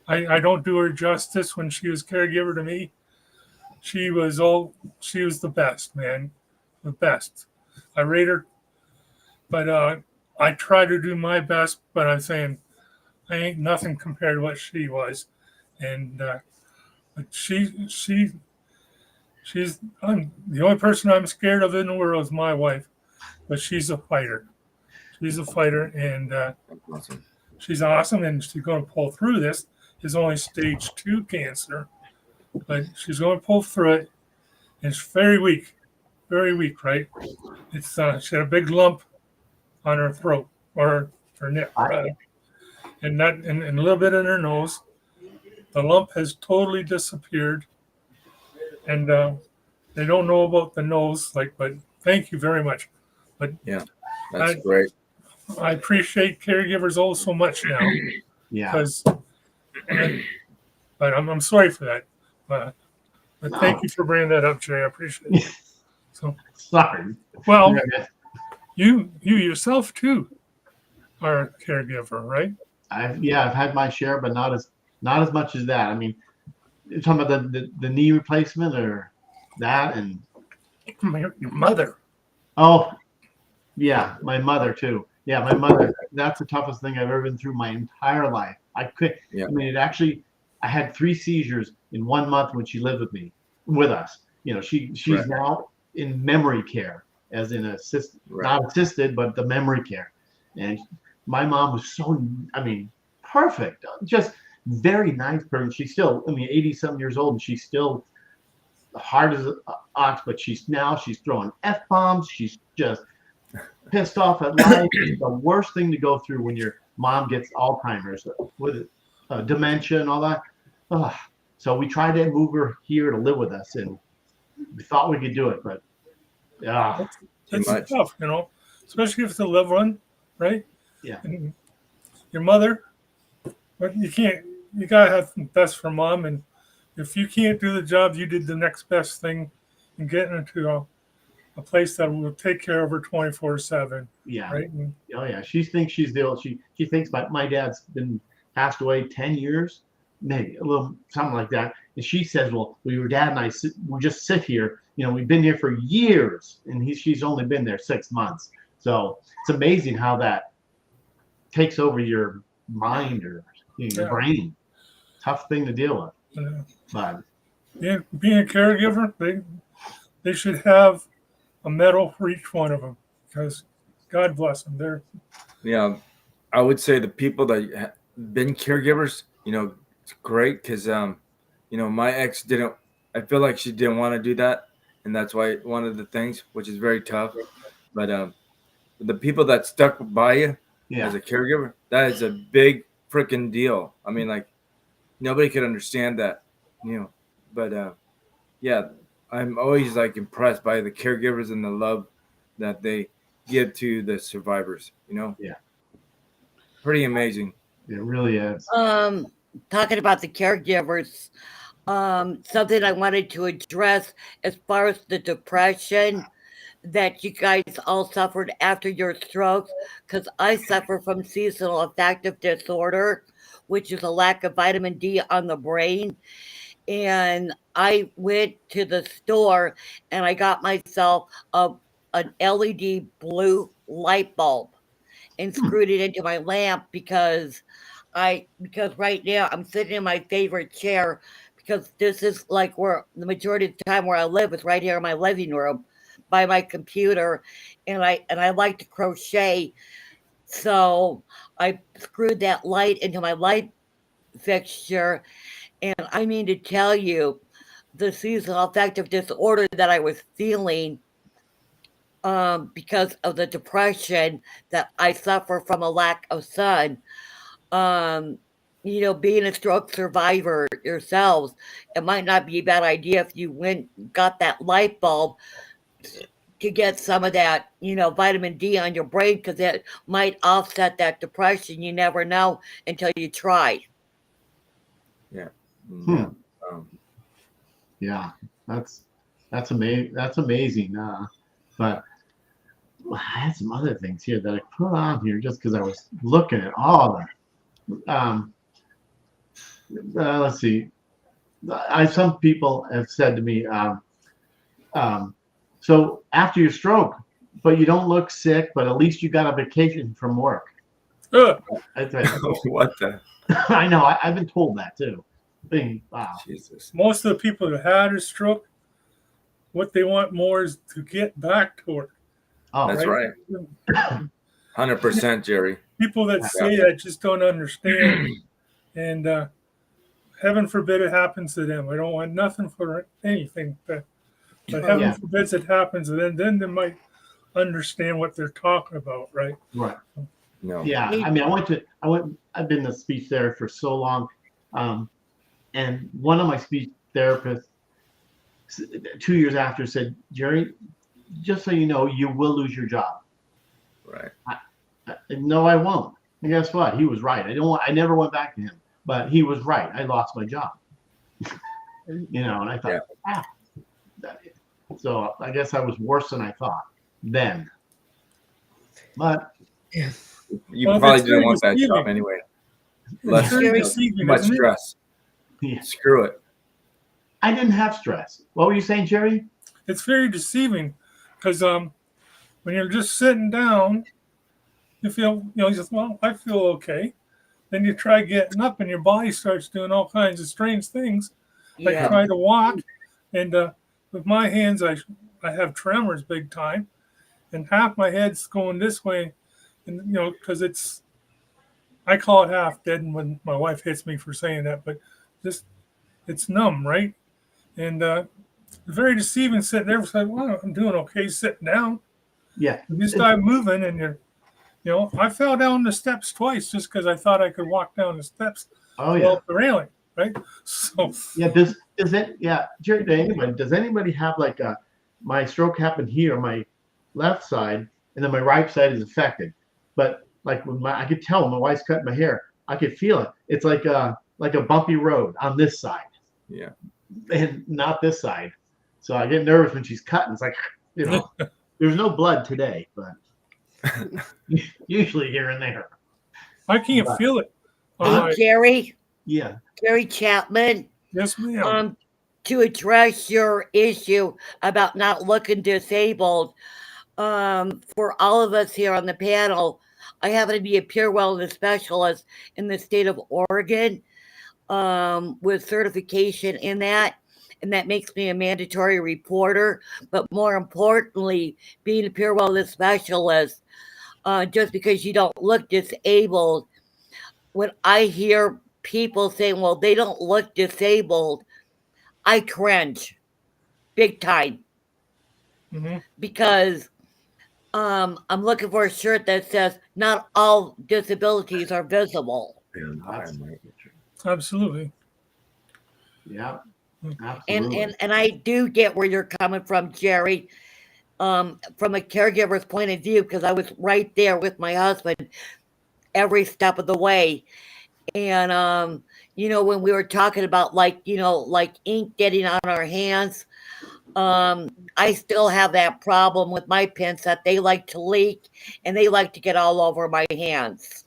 B: I don't do her justice. When she was caregiver to me, she was the best, man, the best. I rate her, but I try to do my best. But I'm saying I ain't nothing compared to what she was, and but she's the only person I'm scared of in the world is my wife, but she's a fighter. She's a fighter, and
D: That's awesome.
B: she's awesome, and she's going to pull through this. It's only stage 2 cancer, but she's going to pull through it. And it's very weak, right? It's she had a big lump on her throat or her neck, rather, and a little bit in her nose. The lump has totally disappeared, and they don't know about the nose. But thank you very much. But
D: Yeah,
B: I,
D: that's great.
B: I appreciate caregivers all so much now
A: yeah.
B: because, but I'm sorry for that. But thank
A: No.
B: you for bringing that up, Jay. I appreciate it. So,
A: Sorry.
B: well,
A: Yeah,
B: you yourself too are a caregiver, right?
A: I've had my share, but not as much as that. I mean, you're talking about the knee replacement or that, and
B: Your mother.
A: oh yeah, my mother too. Yeah, my mother. That's the toughest thing I've ever been through my entire life.
D: Yeah.
A: I mean, I had 3 seizures in 1 month when she lived with us. She's
D: Right.
A: now in memory care, as in
D: Right.
A: not assisted, but the memory care. And my mom was so, I mean, perfect, just very nice person. She's still, 80-something years old, and she's still hard as an ox, but she's throwing F-bombs. She's just pissed off at life. It's the worst thing to go through when your mom gets Alzheimer's with dementia and all that. Ugh. So we tried to move her here to live with us, and we thought we could do it, but
D: Too
B: That's
D: much.
B: tough, especially if it's a loved one, right?
A: yeah,
B: And your mother, but you can't. You gotta have the best for mom, and if you can't do the job, you did the next best thing, and getting into a place that will take care of her 24/7,
A: yeah.
B: right? And
A: Oh yeah, she thinks she's the old. She thinks my dad's been passed away 10 years, maybe a little something like that. And she says, "Well, your dad and I we just sit here. We've been here for years, and she's only been there 6 months. So it's amazing how that takes over your mind or your
B: Yeah.
A: brain. Tough thing to deal with,
B: uh,
A: but
B: being a caregiver, they should have a medal for each one of them because God bless them.
D: Yeah, I would say the people that been caregivers, it's great because, my ex didn't. I feel like she didn't want to do that, and that's why one of the things, which is very tough. But the people that stuck by you
A: yeah,
D: as a caregiver, that is a big freaking deal. I mean, like nobody could understand that, But yeah, I'm always like impressed by the caregivers and the love that they give to the survivors.
A: yeah.
D: Pretty amazing.
A: It really is.
C: Talking about the caregivers, something I wanted to address as far as the depression that you guys all suffered after your strokes, because I suffer from seasonal affective disorder, which is a lack of vitamin D on the brain. And I went to the store and I got myself an LED blue light bulb and screwed it into my lamp because right now I'm sitting in my favorite chair because this is like where the majority of the time where I live is right here in my living room by my computer, and I like to crochet, so I screwed that light into my light fixture. And I mean to tell you, the seasonal affective disorder that I was feeling, because of the depression that I suffer from a lack of sun, being a stroke survivor yourselves, it might not be a bad idea if you went got that light bulb to get some of that, vitamin D on your brain, because it might offset that depression. You never know until you try.
D: Yeah.
A: Hmm. Yeah, that's amazing. That's amazing. But I had some other things here that I put on here just because I was looking at all the. Let's see. Some people have said to me, so after your stroke, but you don't look sick, but at least you got a vacation from work.
B: Ugh.
D: What the?
A: I know. I've been told that too. Wow.
D: Jesus.
B: Most of the people that had a stroke, what they want more is to get back to work.
A: Oh,
D: That's right. 100%, Jerry.
B: People that say that just don't understand. And heaven forbid it happens to them. I don't want nothing for anything. But heaven forbids it happens, and then they might understand what they're talking about, right?
A: Right.
D: No.
A: Yeah. I mean, I've been a speech therapist for so long. And one of my speech therapists 2 years after said, Jerry, just so you know, you will lose your job.
D: Right.
A: No, I won't. And guess what? He was right. I never went back to him, but he was right. I lost my job. And I thought, so I guess I was worse than I thought then. But
D: you probably didn't want that job anyway. Less much stress.
A: Yeah.
D: Screw it.
A: I didn't have stress. What were you saying, Jerry?
B: It's very deceiving because when you're just sitting down, you feel, I feel okay. Then you try getting up and your body starts doing all kinds of strange things. Like try to walk, and with my hands, I have tremors big time, and half my head's going this way, and because I call it half dead, and when my wife hits me for saying that, but just it's numb, right? And very deceiving sitting there. Saying, well, I'm doing okay sitting down.
A: Yeah.
B: You start moving, and I fell down the steps twice just because I thought I could walk down the steps.
A: Oh yeah.
B: The railing, right? So
A: yeah. Jerry, does anybody have like my stroke happened here on my left side, and then my right side is affected. But like I could tell when my wife's cutting my hair, I could feel it. It's like a bumpy road on this side.
D: Yeah.
A: And not this side. So I get nervous when she's cutting. It's like, there's no blood today, but usually here and there.
B: I can't feel it.
C: Hey, Jerry.
A: Yeah.
C: Jerry Chapman.
B: Yes, ma'am.
C: To address your issue about not looking disabled, for all of us here on the panel, I happen to be a peer wellness specialist in the state of Oregon, with certification in that. And that makes me a mandatory reporter. But more importantly, being a peer wellness specialist, just because you don't look disabled, when I hear people saying, well, they don't look disabled, I cringe big time.
B: Mm-hmm.
C: Because I'm looking for a shirt that says not all disabilities are visible.
B: Absolutely.
A: Yeah. Absolutely.
C: And I do get where you're coming from, Jerry, from a caregiver's point of view, because I was right there with my husband every step of the way. And when we were talking about like ink getting on our hands, I still have that problem with my pens that they like to leak and they like to get all over my hands.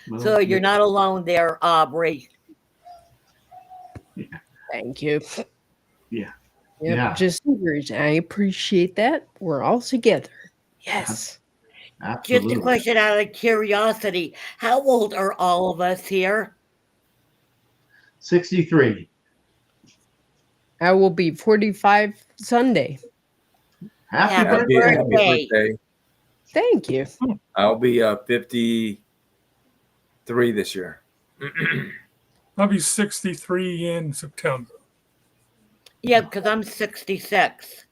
A: Well,
C: So you're not alone there, Aubrey.
E: Thank you.
A: Yeah.
E: Yep,
A: Yeah.
E: just yours. I appreciate that. We're all together. Yes.
A: Absolutely.
C: Just a question out of curiosity. How old are all of us here?
A: 63.
E: I will be 45 Sunday.
A: Happy
C: Happy
A: birthday.
C: birthday.
D: Happy birthday.
E: Thank you.
D: I'll be 53 this year.
B: I'll be 63 in September.
C: Yeah, because I'm 66.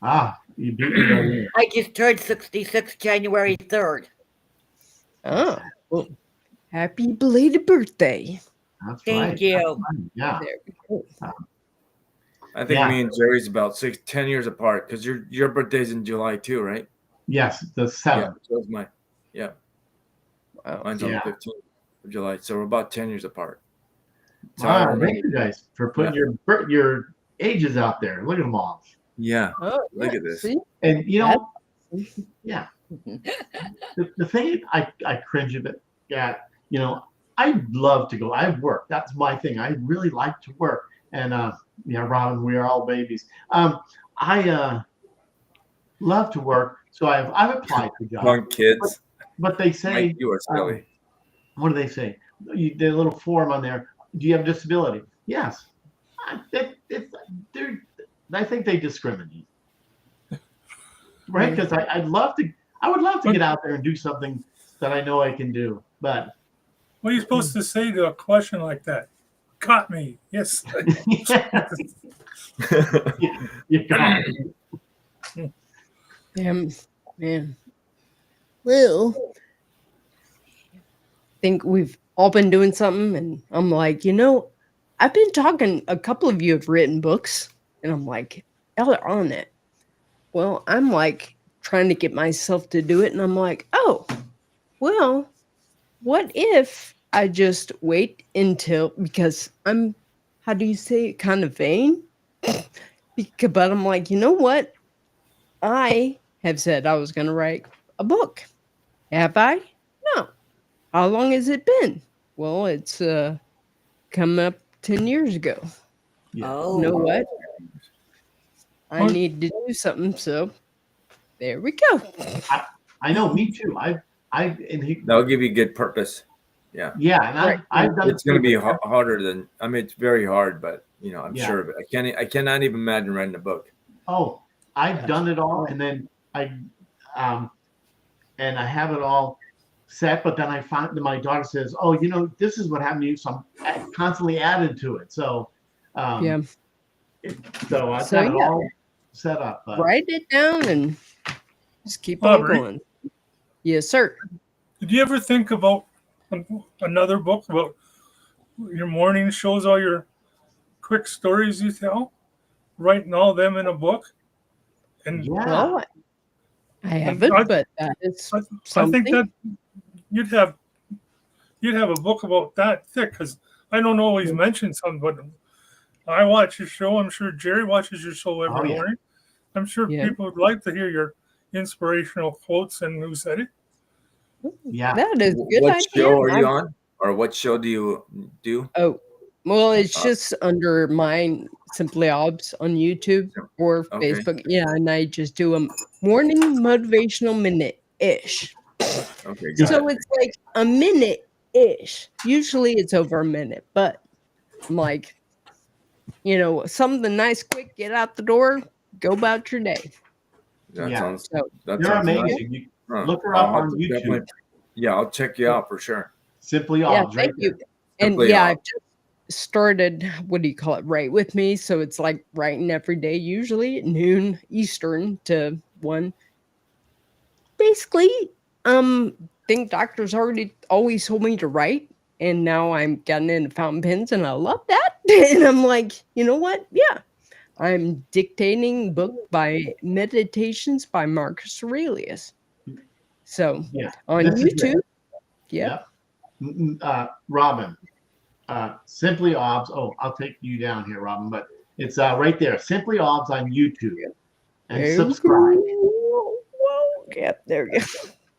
A: Ah, you beat me right here.
C: I just turned 66 January 3rd.
E: Oh, well, happy belated birthday.
A: That's
C: Thank
A: right.
C: you.
A: That's right. Yeah.
E: There we go.
D: I think
A: Yeah.
D: me and Jerry's about 10 years apart because your birthday's in July too, right?
A: Yes, the
D: Yeah,
A: 7th.
D: so is mine. Yeah,
E: Wow.
D: mine's on
A: Yeah.
D: the 15th of July, so we're about 10 years apart. So
A: Wow,
E: Alright.
A: thank you guys for putting your ages out there. Look at them all.
D: yeah,
E: Oh,
D: Look
E: yeah,
D: at this.
E: see?
A: And
E: That's-
A: yeah. The thing I cringe a bit at, I love to go. I work. That's my thing. I really like to work. And Robin, we are all babies. I love to work. So I've applied for jobs.
D: Young kids.
A: But they say,
D: Mike, you are silly.
A: what do they say? The little form on there. Do you have a disability? Yes. I think they discriminate, right? Because I would love to get out there and do something that I know I can do. But
B: What are you supposed to say to a question like that? Caught me. Yes.
A: you got it.
E: Damn, man. Well, I think we've all been doing something, and I'm like, I've been talking. A couple of you have written books, and I'm like, y'all are on it. Well, I'm like trying to get myself to do it, and I'm like, oh, well, what if I just wait until, because I'm, how do you say it, kind of vain? But I'm like, you know what? I have said I was going to write a book. Have I? No. How long has it been? Well, it's come up 10 years ago.
A: Yeah.
C: Oh.
E: You know what? I
B: Well-
E: need to do something, so there we go.
A: I know. Me too. And he,
D: That'll give you good purpose.
A: yeah. And
E: Right.
A: I've done.
D: It's going to be harder than, I mean, it's very hard, but I'm
A: Yeah.
D: sure of it. I cannot even imagine writing a book.
A: Oh, I've done it all, and then I have it all set. But then I find that my daughter says, "Oh, this is what happened to you." So I'm constantly added to it. So,
E: Yeah.
A: So I've
E: So,
A: got it
E: yeah.
A: all set up. But
E: Write it down and just keep on
B: Aubrey?
E: going. Yes, sir.
B: Did you ever think about another book about your morning shows, all your quick stories you tell, writing all them in a book? And
A: yeah,
E: Well, I haven't, but that is
B: I
E: something.
B: think that you'd have a book about that thick, because I don't always mention something, but I watch your show. I'm sure Jerry watches your show every
A: Oh, yeah.
B: morning. I'm sure
E: Yeah.
B: people would like to hear your inspirational quotes and who said it.
A: yeah.
E: That is a good
D: What
E: idea.
D: show are you on? Or what show do you do?
E: Oh, well, it's just under mine, Simply Obs on YouTube or
D: Okay.
E: Facebook. Yeah, and I just do a morning motivational minute-ish.
D: Okay,
A: Yeah.
D: got
E: So
D: it.
E: it's like a minute-ish. Usually it's over a minute, but I'm like, something nice, quick, get out the door, go about your day.
D: That
A: Yeah.
D: sounds,
E: So
D: that
A: You're
D: sounds nice.
A: amazing. You
D: Huh.
A: look her
D: I'll
A: up
D: have
A: on
D: to
A: YouTube.
D: definitely- Yeah, I'll check you out for sure.
A: Simply
E: yeah,
A: Obs, right
E: thank you.
A: there.
E: And
D: Simply
E: yeah,
D: Obs.
E: I've just started, what do you call it, Write With Me. So it's like writing every day, usually at noon Eastern to 1. Basically, think doctors always told me to write. And now I'm getting into fountain pens and I love that. And I'm like, you know what? Yeah. I'm dictating book by Meditations by Marcus Aurelius. So
A: Yeah.
E: on
A: This is it.
E: YouTube, yeah.
A: Robin, Simply Obs. Oh, I'll take you down here, Robin, but it's right there. Simply Obs on YouTube, and
E: There we
A: subscribe.
E: go. Whoa. Yep, there we go.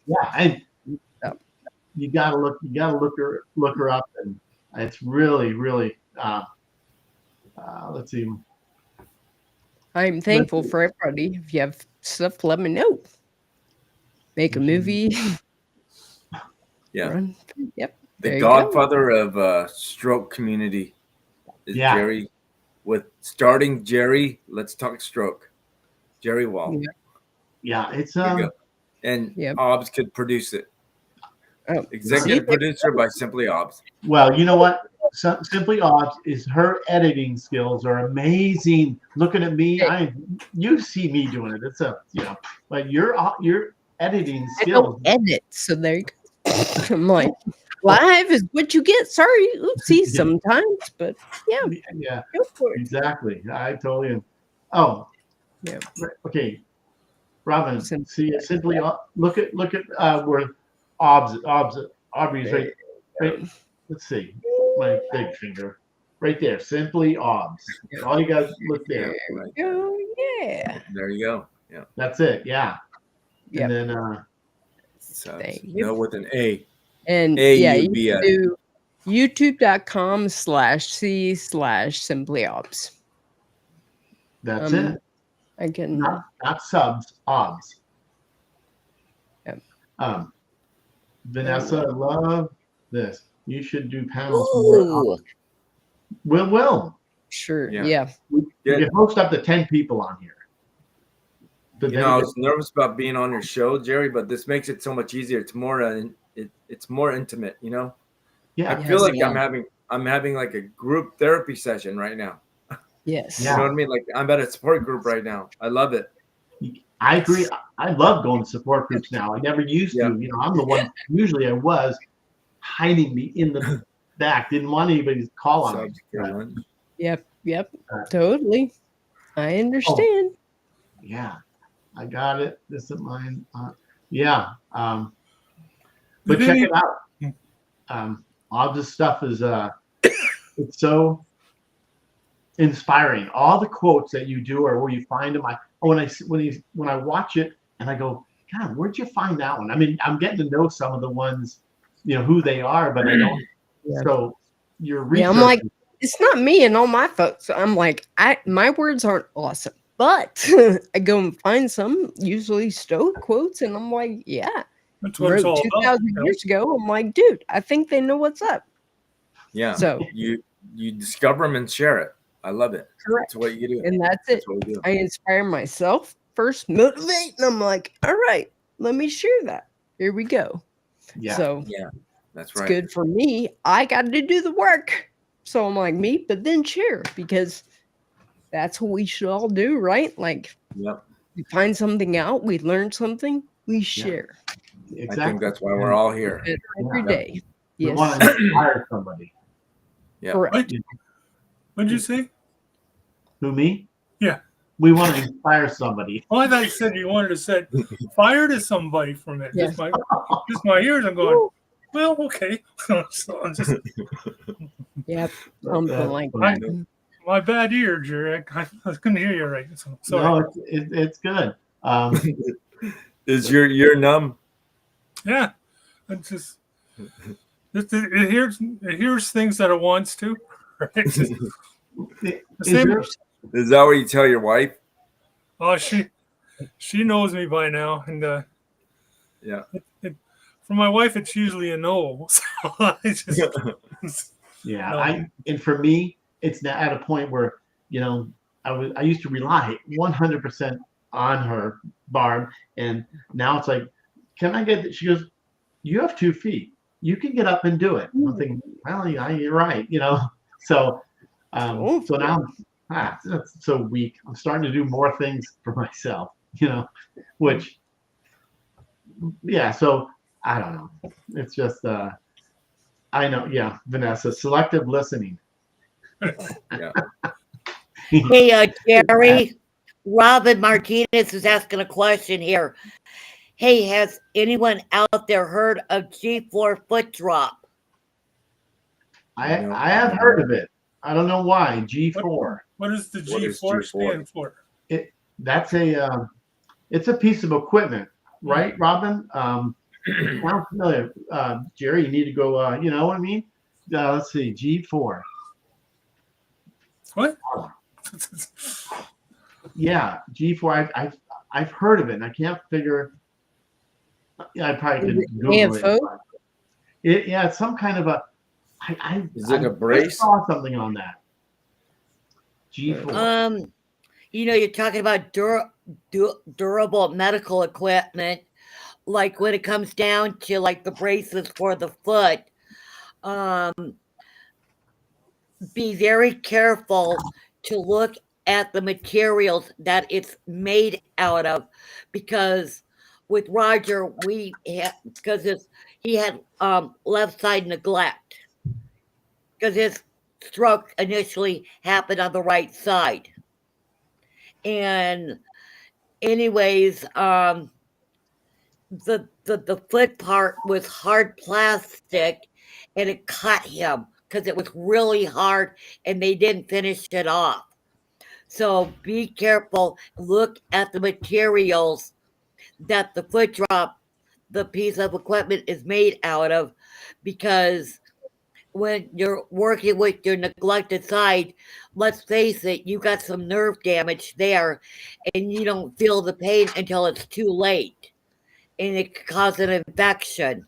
A: Yeah, and
E: Yep.
A: you gotta look her up, and it's really, really. Let's see.
E: I'm thankful for everybody. If you have stuff, let me know. Make a movie.
D: Yeah.
E: Run. Yep.
D: The
E: There you go.
D: godfather of stroke community is
A: Yeah.
D: Jerry. With starting Jerry, let's talk stroke. Jerry Wald.
A: Yeah, it's
D: There you go. And
E: Yep.
D: Obs could produce it.
E: Oh,
D: Executive
E: see?
D: producer by Simply Obs.
A: well, you know what? Simply Obs is her editing skills are amazing. Looking at me, you see me doing it. It's but your editing
E: I
A: skills.
E: don't edit, so there you go. I'm like, live is what you get. Sorry, oopsie sometimes, but yeah,
A: Yeah,
E: go for it.
A: exactly. I totally am. Oh,
E: Yeah.
A: okay. Robin,
E: Simply,
A: see, simply look at where Aubrey's right. Let's see, my big finger, right there. Simply Obs. All you guys look there.
E: There we go. Yeah.
D: There you go. Yeah.
A: That's it. Yeah.
E: Yep.
A: And then
D: So,
E: Thank you.
D: no, with an A.
E: And yeah, you can do youtube.com/c/simplyops.
A: that's it.
E: I can.
A: Not subs, Obs.
E: Yep.
A: Vanessa, I love this. You should do panels more. Will.
E: Sure.
D: Yeah.
E: Yeah.
A: We can host up to 10 people on here. But
D: You know, I was nervous about being on your show, Jerry, but this makes it so much easier. It's more it's more intimate, you know?
A: yeah,
D: I feel like
E: yeah.
D: I'm having like a group therapy session right now.
E: Yes.
A: Yeah.
D: You know what I mean? Like I'm at a support group right now. I love it.
A: I agree. I love going to support groups now. I never used
D: Yeah.
A: to. You know, I'm the one. Usually, I was hiding me in the back. Didn't want anybody to call on me.
D: Subs-
E: Yep. Totally. I understand.
A: Yeah, I got it. This is mine. Yeah. But check it out. All this stuff is it's so inspiring. All the quotes that you do are where you find them. When I watch it and I go, God, where'd you find that one? I mean, I'm getting to know some of the ones, who they are, but I don't.
E: Yeah.
A: So you're
E: Yeah,
A: researching.
E: I'm like, it's not me and all my folks. I'm like, my words aren't awesome, but I go and find some, usually Stoic quotes, and I'm like, yeah,
B: That's what it's
E: wrote
B: all
E: 2,000
B: about.
E: years ago. I'm like, dude, I think they know what's up.
D: Yeah.
E: So
D: You discover them and share it. I love it.
E: correct,
D: That's what you do.
E: and that's it.
D: That's what we do.
E: I inspire myself first, motivate, and I'm like, all right, let me share that. Here we go.
A: Yeah.
E: So
D: Yeah. That's
E: it's
D: right.
E: good for me. I got to do the work. So I'm like, me, but then share, because that's what we should all do, right? Like,
D: Yep.
E: we find something out, we learn something, we share.
A: Exactly.
D: I think that's why we're all here.
E: Better every
A: Yeah.
E: day.
A: We
E: Yes.
A: want to inspire somebody.
D: Yeah.
E: Correct.
B: What'd you say?
A: Who, me?
B: Yeah.
A: We want to inspire somebody.
B: Oh, I thought you said you wanted to set fire to somebody from it.
E: Yeah.
B: Just my ears. I'm going, well, okay. So I'm just
E: Yep. Something like that.
B: my bad ear, Jerry. I couldn't hear you right. So sorry.
A: No, it's good.
D: Is your ear numb?
B: Yeah. It's just it hears things that it wants to. Right? It's just, the
A: Is
B: same-
A: there-
D: Is that what you tell your wife?
B: oh, she knows me by now, and
D: Yeah.
B: for my wife, it's usually a no. So I just
A: Yeah,
B: No.
A: and for me, it's now at a point where I used to rely 100% on her, Barb, and now it's like, can I get? She goes, you have 2 feet, you can get up and do it. I'm thinking, well, you're right, So, so now, that's so weak. I'm starting to do more things for myself, which, yeah. So I don't know. It's just I know, yeah, Vanessa, selective listening.
D: Yeah.
C: Hey, Jerry, Robin Martinez is asking a question here. Hey, has anyone out there heard of G4 foot drop?
D: No.
A: I have heard of it. I don't know why. G4.
B: What does the
D: What is
B: G4
D: G4?
B: stand for?
A: That's it's a piece of equipment, right, Robin? It sounds familiar. Jerry, you need to go. You know what I mean? Let's see. G4.
B: What?
A: Yeah, G4. I've heard of it, and I can't figure. Yeah, I probably could Google it.
E: AFO?
A: Yeah, it's some kind of a.
D: Is it a
A: I
D: brace?
A: saw something on that. G4.
C: You're talking about durable medical equipment, like when it comes down to like the braces for the foot. Be very careful to look at the materials that it's made out of, because with Roger, he had left side neglect, because his stroke initially happened on the right side. And anyways, the foot part was hard plastic, and it cut him because it was really hard, and they didn't finish it off. So be careful. Look at the materials that the foot drop, the piece of equipment, is made out of, because when you're working with your neglected side, let's face it, you got some nerve damage there, and you don't feel the pain until it's too late, and it could cause an infection.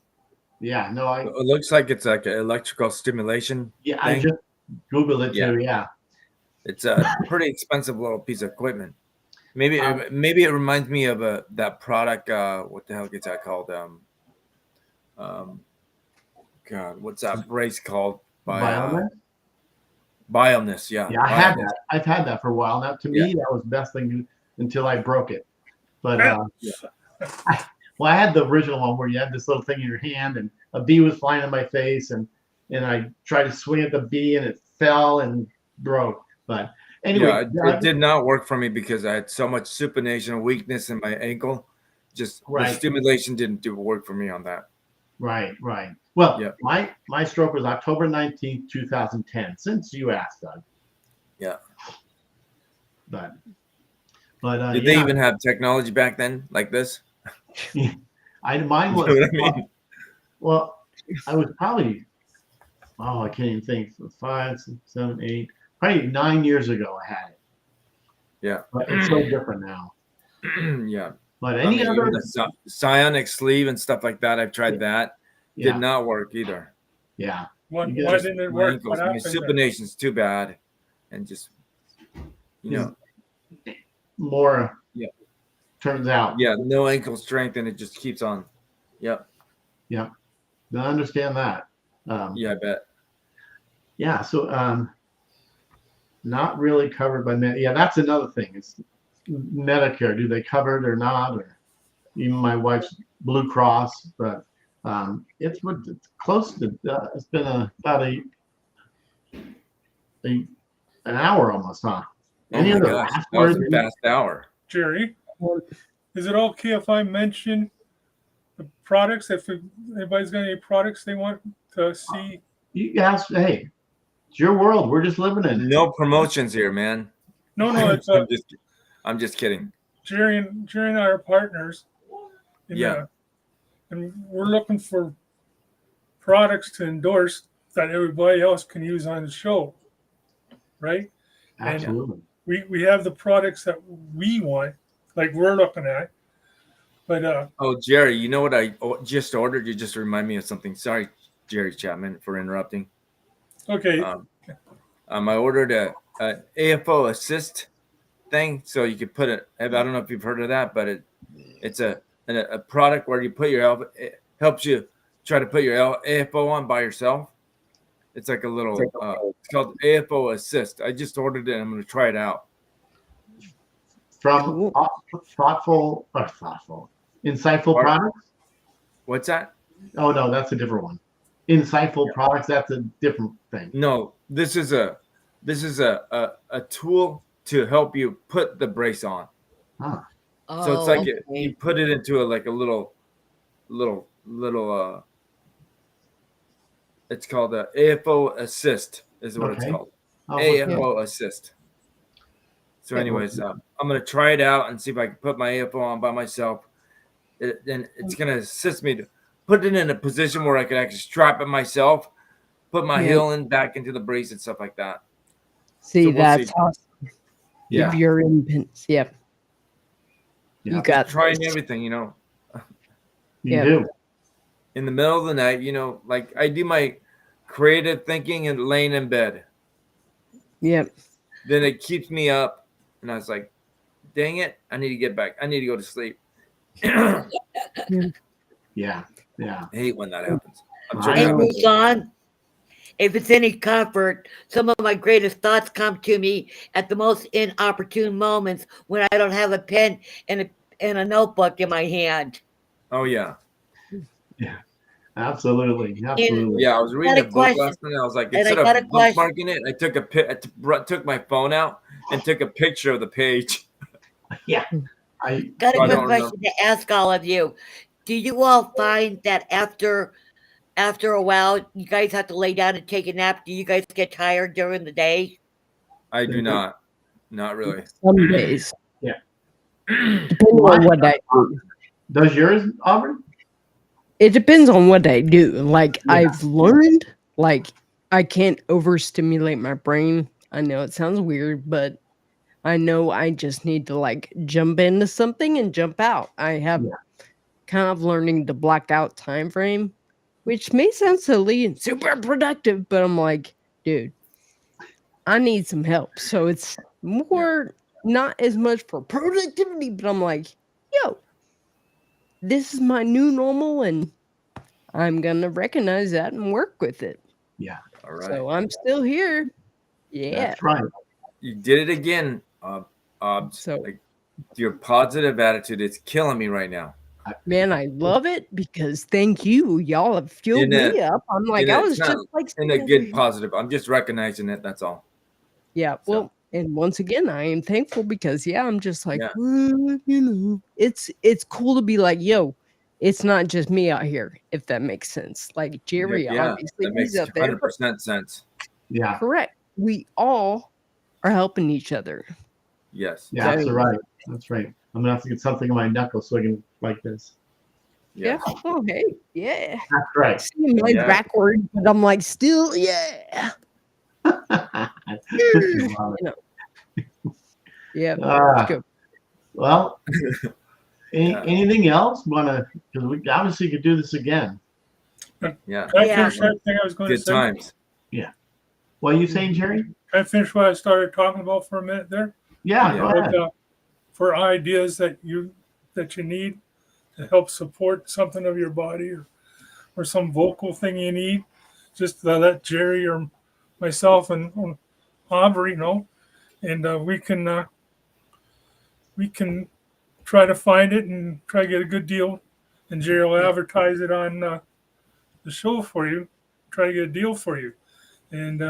A: Yeah, no,
D: It looks like it's like an electrical stimulation.
A: I
D: thing.
A: just Googled it too. Yeah.
D: It's a pretty expensive little piece of equipment. Maybe it reminds me of that product. What the hell gets that called? God, what's that brace called? Bioness. Yeah.
A: Yeah, I had that. I've had that for a while. Now, to me, that was the best thing until I broke it. But I had the original one where you had this little thing in your hand, and a bee was flying in my face, and I tried to swing at the bee, and it fell and broke. But anyway,
D: it did not work for me because I had so much supination weakness in my ankle. Just the stimulation didn't work for me on that.
A: Right. Well, my stroke was October 19th, 2010. Since you asked, Doug.
D: Yeah.
A: But
D: did they even have technology back then like this?
A: Mine was.
D: You know what I mean?
A: Well, I was probably. Oh, I can't even think. 5, 6, 7, 8. Probably 9 years ago, I had it.
D: Yeah.
A: But it's so different now.
D: Yeah.
A: But any other
D: the psionic sleeve and stuff like that, I've tried that. Did not work either.
A: Yeah.
B: Why didn't it work?
D: Ankles, supination's too bad, and just
A: more. Yeah. Turns out.
D: Yeah, no ankle strength, and it just keeps on. Yep.
A: Yeah. I understand that.
D: Yeah, I bet.
A: Yeah. So not really covered by Yeah, that's another thing. It's Medicare. Do they cover it or not? Or even my wife's Blue Cross, but it's close to. It's been about an hour almost, huh? Any other last
D: that was
A: words?
D: a fast hour.
B: Jerry, is it okay if I mention the products? If anybody's got any products they want to see?
A: You guys, hey, it's your world. We're just living in it.
D: No promotions here, man.
B: No, it's
D: I'm just kidding.
B: Jerry and I are partners. And we're looking for products to endorse that everybody else can use on the show, right?
A: Absolutely.
B: And we have the products that we want, like we're looking at. But
D: Jerry, you know what I just ordered? You just remind me of something. Sorry, Jerry Chapman, for interrupting.
B: Okay.
D: I ordered a AFO assist thing, so you could put it. I don't know if you've heard of that, but it's a product where you put it helps you try to put your AFO on by yourself. It's like a little. It's called AFO assist. I just ordered it. And I'm going to try it out.
A: From Insightful Products.
D: What's that?
A: Oh no, that's a different one. Insightful Products. That's a different thing.
D: No, this is a tool to help you put the brace on.
A: Huh.
D: So it's like you put it into a little It's called the AFO Assist is what it's
A: Okay.
D: called.
A: Oh,
D: AFO Assist. So
E: Yeah.
D: anyways, I'm going to try it out and see if I can put my AFO on by myself. Then it's going to assist me to put it in a position where I can actually strap it myself, put my
E: Yeah.
D: heel in back into the brace and stuff like that.
E: See,
D: So we'll
E: that's
D: see.
E: awesome.
A: Yeah.
E: Give your independence. Yep.
A: Yeah.
E: You got
D: Trying
E: this.
D: everything,
A: You
E: Yeah.
A: do.
D: in the middle of the night, like I do my creative thinking and laying in bed.
E: Yep.
D: Then it keeps me up, and I was like, dang it, I need to get back. I need to go to sleep. I
A: Yeah. Yeah.
D: hate when that happens. I'm
A: I
D: sure
C: Hey,
D: that
A: know.
D: happens.
C: Musong, if it's any comfort, some of my greatest thoughts come to me at the most inopportune moments when I don't have a pen and a notebook in my hand.
D: Oh yeah.
A: Absolutely. Absolutely.
D: Yeah, I was reading
C: Got
D: a
C: a
D: book
C: question.
D: last night. I was like,
C: And I
D: instead of
C: got a question.
D: bookmarking it, I took my phone out and took a picture of the page.
A: Yeah. I
C: Got a
D: So I
C: quick
D: don't
C: question to ask all of you. Do you all find that after a while you guys have to lay down and take a nap? Do you guys get tired during the day?
D: I do not really.
E: Some days.
A: Yeah.
E: Depending on what I do.
A: does yours, Aubrey?
E: It depends on what I do. Like
A: Yeah.
E: I've learned, like I can't overstimulate my brain. I know it sounds weird, but I know I just need to like jump into something and jump out. I have
A: Yeah.
E: kind of learning to block out time frame, which may sound silly and super productive, but I'm like, dude, I need some help. So it's more not as much for productivity, but I'm like, yo, this is my new normal and I'm gonna recognize that and work with it.
A: Yeah.
D: All right.
E: So I'm still here. Yeah.
A: That's right.
D: You did it again,
E: So
D: like your positive attitude is killing me right now.
E: man, I love it because thank you. Y'all have fueled
D: In a-
E: me up. I'm like,
D: in a-
E: I was
D: it's not
E: just like
D: in a
E: sitting over
D: good
E: here.
D: positive. I'm just recognizing it. That's all.
E: Yeah,
D: So-
E: well, and once again, I am thankful because I'm just like,
D: Yeah.
E: it's cool to be like, yo, it's not just me out here, if that makes sense. Like Jerry,
D: Yeah,
E: obviously,
D: that
E: he's
D: makes
E: out there. But
D: 100% sense.
A: Yeah.
E: correct. We all are helping each other.
D: Yes.
A: Yeah. That's
E: So-
A: right. That's right. I'm gonna have to get something on my knuckle so I can like this.
D: Yes.
E: Yeah. Oh, hey. Yeah.
A: That's right.
E: See mine
D: Yeah.
E: backward, but I'm like, still, yeah.
A: You love it.
E: Yeah.
A: Ah,
E: Let's go.
A: well,
D: Yeah.
A: anything else? Because we obviously could do this again.
D: Yeah.
B: Can I
C: Yeah.
B: finish that thing I was going to
D: Good
B: say?
D: times.
A: What are you saying, Jerry?
B: Can I finish what I started talking about for a minute there?
A: Yeah.
D: Yeah.
A: Go
B: Like,
A: ahead.
B: for ideas that you need to help support something of your body or some vocal thing you need, just let Jerry or myself and Aubrey know, and we can try to find it and try to get a good deal, and Jerry will advertise it on the show for you, try to get a deal for you, and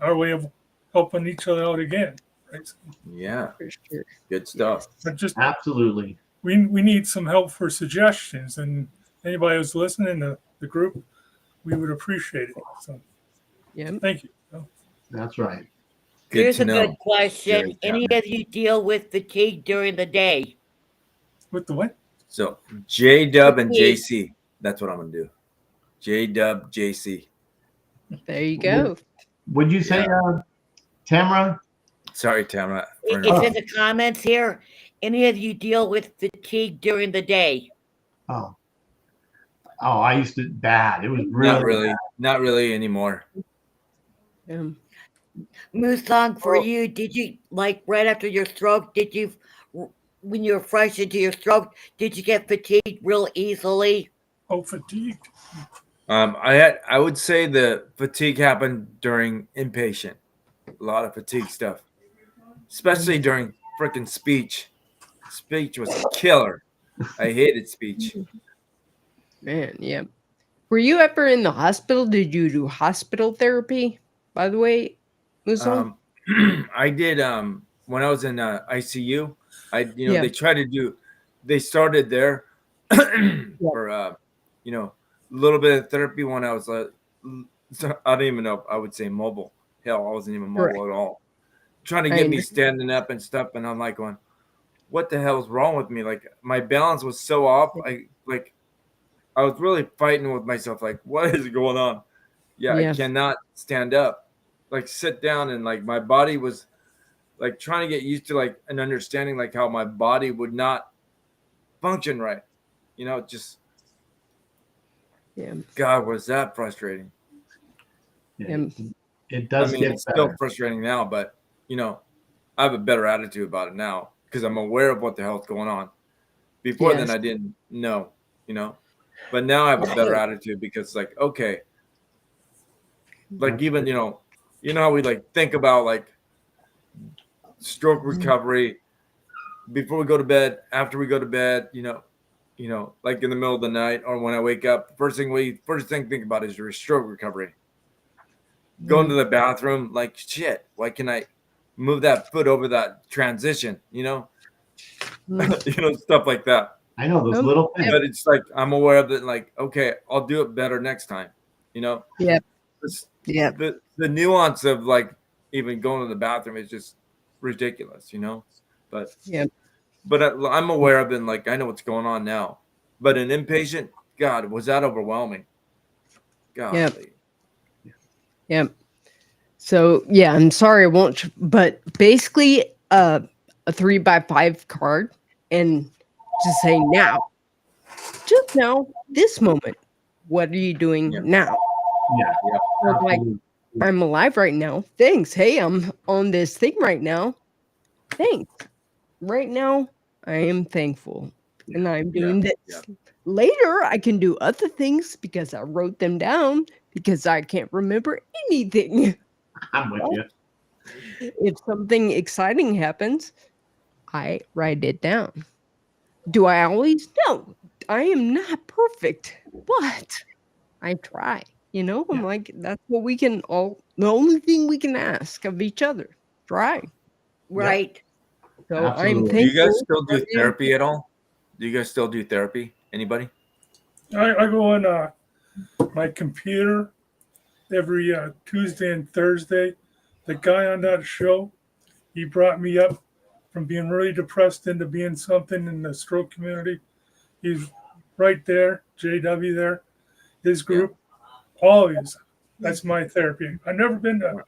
B: our way of helping each other out again, right? So,
D: Yeah.
E: For sure.
D: Good stuff.
B: but just
A: Absolutely.
B: we need some help for suggestions, and anybody who's listening to the group, we would appreciate it. So
E: Yeah.
B: thank you.
A: That's right.
D: Good
C: Here's
D: to
C: a
D: know.
C: good question.
D: Jerry
C: Any
D: Chapman.
C: of you deal with fatigue during the day?
B: With the what?
D: So J Dub and
C: Okay.
D: JC. That's what I'm gonna do. J Dub JC.
E: There you go.
A: Would you say, Tamyra?
D: Sorry, Tamara.
C: It's in the comments here. Any of you deal with fatigue during the day?
A: Oh. Oh, I used to bad. It was
D: Not
A: really
D: really. Not really anymore.
C: Musong, for
D: Oh.
C: you, did you, like right after your stroke, when you were fresh into your stroke, did you get fatigued real easily?
B: Oh, fatigue.
D: I would say the fatigue happened during inpatient. A lot of fatigue stuff, especially during freaking speech. Speech was a killer. I hated speech.
E: Man, yeah. Were you ever in the hospital? Did you do hospital therapy, by the way, Musong?
D: I did when I was in ICU.
E: Yeah.
D: They started there for a little bit of therapy when I was So I don't even know if I would say mobile. Hell, I wasn't even mobile
E: Right.
D: at all. Trying to
E: I
D: get me
E: understand.
D: standing up and stuff, and I'm like going, what the hell is wrong with me? Like my balance was so off. I was really fighting with myself. Like, what is going on? Yeah, I
E: Yeah.
D: cannot stand up. Like sit down, and like my body was like trying to get used to like an understanding like how my body would not function right. Just
E: Yeah.
D: God, was that frustrating.
A: Yeah,
E: Yeah.
A: it
D: I
A: does
D: mean,
A: get
D: it's still
A: better.
D: frustrating now, but I have a better attitude about it now because I'm aware of what the hell's going on. Before then,
E: Yes.
D: I didn't know, but now I have a better attitude because, like, okay, like even how we like think about like stroke recovery before we go to bed, after we go to bed, like in the middle of the night or when I wake up, first thing think about is your stroke recovery. Going to the bathroom, like shit. Why can I move that foot over that transition? Stuff like that.
A: I know those little things.
D: But it's like I'm aware of it. Like, okay, I'll do it better next time.
E: Yeah. Yeah.
D: The nuance of like even going to the bathroom is just ridiculous. But
E: Yeah.
D: but I'm aware of it. And like I know what's going on now. But an inpatient, God, was that overwhelming? God.
E: Yeah. Yeah. So yeah, I'm sorry I won't, but basically a 3x5 card and to say now, just now, this moment, what are you doing now?
A: Yeah.
E: So, like,
A: Absolutely.
E: I'm alive right now. Thanks. Hey, I'm on this thing right now. Thanks. Right now, I am thankful. And I'm doing this.
D: Yeah.
E: Later, I can do other things because I wrote them down because I can't remember anything.
A: I'm with you.
E: If something exciting happens, I write it down. Do I always? No, I am not perfect, but I try. I'm
A: Yeah.
E: like, that's what we can the only thing we can ask of each other. Try.
C: Right.
E: So I'm
A: Absolutely.
D: Do you guys
E: thankful.
D: still do
E: for you.
D: therapy at all? Do you guys still do therapy? Anybody?
B: I go on my computer every Tuesday and Thursday. The guy on that show, he brought me up from being really depressed into being something in the stroke community. He's right there, JW there, his group, always. That's my therapy. I've never been to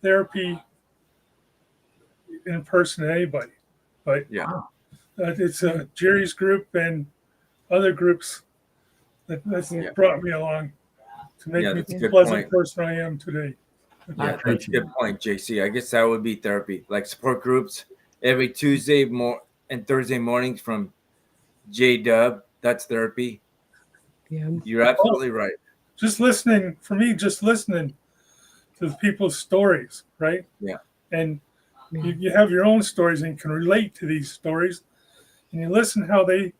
B: therapy in person to anybody, but
A: Wow.
B: it's Jerry's group and other groups that's brought me along to make me
D: that's a
B: the
D: good
B: pleasant
D: point.
B: person I am today.
D: Yeah, that's a good point, JC. I guess that would be therapy, like support groups every Tuesday and Thursday mornings from J Dub. That's therapy.
E: Yeah.
D: You're absolutely right.
B: Just listening, for me, just listening to people's stories, right?
D: Yeah.
B: And you have your own stories and you can relate to these stories, and you listen how they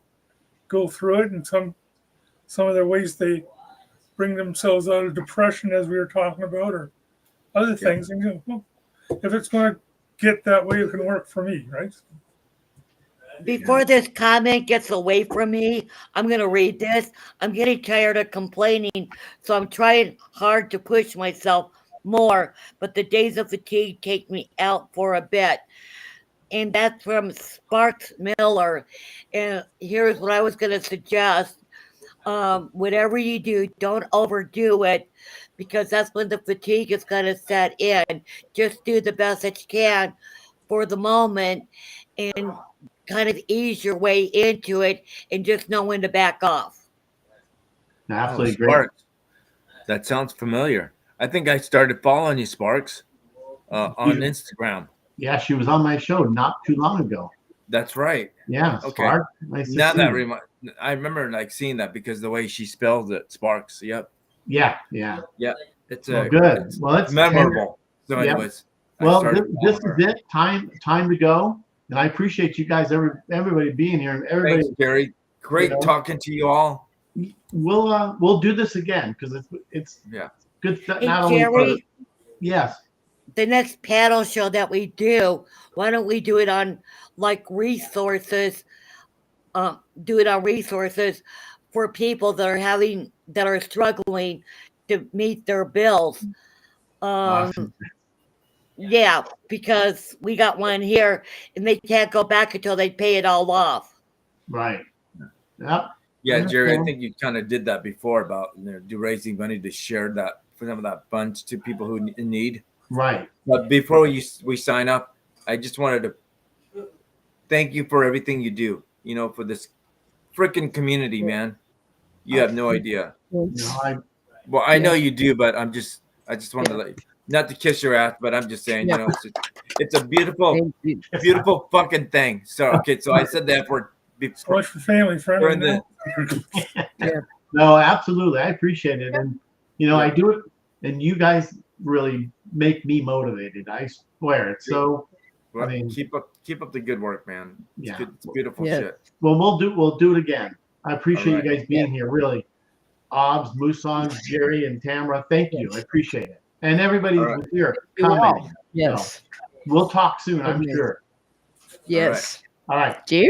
B: go through it and some of their ways they bring themselves out of depression, as we were talking about, or other things. And you go, well, if it's going to get that way, it can work for me, right?
C: Before this comment gets away from me, I'm going to read this. I'm getting tired of complaining, so I'm trying hard to push myself more, but the days of fatigue take me out for a bit. And that's from Sparks Miller. And here's what I was going to suggest. Whatever you do, don't overdo it because that's when the fatigue is going to set in. Just do the best that you can for the moment and kind of ease your way into it and just know when to back off.
A: Absolutely great.
D: Sparks. That sounds familiar. I think I started following you, Sparks, on Instagram.
A: Yeah, she was on my show not too long ago.
D: That's right.
A: Yeah.
D: Okay.
A: Spark. Nice
D: Now
A: to see
D: that
A: you.
D: I remember like seeing that because the way she spells it, Sparks. Yep.
A: Yeah.
D: It's
A: Good.
D: It's
A: Well, it's
D: memorable. So,
A: Yep.
D: anyways,
A: Well, this is it. Time to go. And I appreciate you guys, everybody being here, and everybody.
D: Thanks, Jerry. Great talking to you all.
A: We'll do this again because it's good stuff.
C: Hey,
A: Not only
C: Jerry,
A: yes.
C: the next panel show that we do, why don't we do it on like resources? Do it on resources for people that are struggling to meet their bills.
A: Awesome.
C: Yeah, because we got one here and they can't go back until they pay it all off.
A: Right. Yep.
D: Yeah, Jerry, I
A: Understand.
D: think you kind of did that before about raising money to share that for some of that funds to people who in need.
A: Right.
D: But before we sign up, I just wanted to thank you for everything you do. You know, for this freaking community, man. You have no idea.
A: You know,
D: I know you do, but I just wanted to let you, not to kiss your ass, but I'm just saying, you know, it's a beautiful, beautiful fucking thing. So okay, so I said that for
B: So much for family friendly.
A: No, absolutely. I appreciate it. And, you know, I do it, and you guys really make me motivated. I swear. It's so,
D: well,
A: I mean,
D: keep up the good work, man. It's good, it's beautiful shit.
A: Well, we'll do it again. I appreciate you guys being here, really. Obs, Musong, Jerry, and Tamyra, thank you. I appreciate it. And everybody who's here commenting.
E: Yes.
A: So we'll talk soon, I'm sure.
E: Yes.
A: All right.
E: Jerry?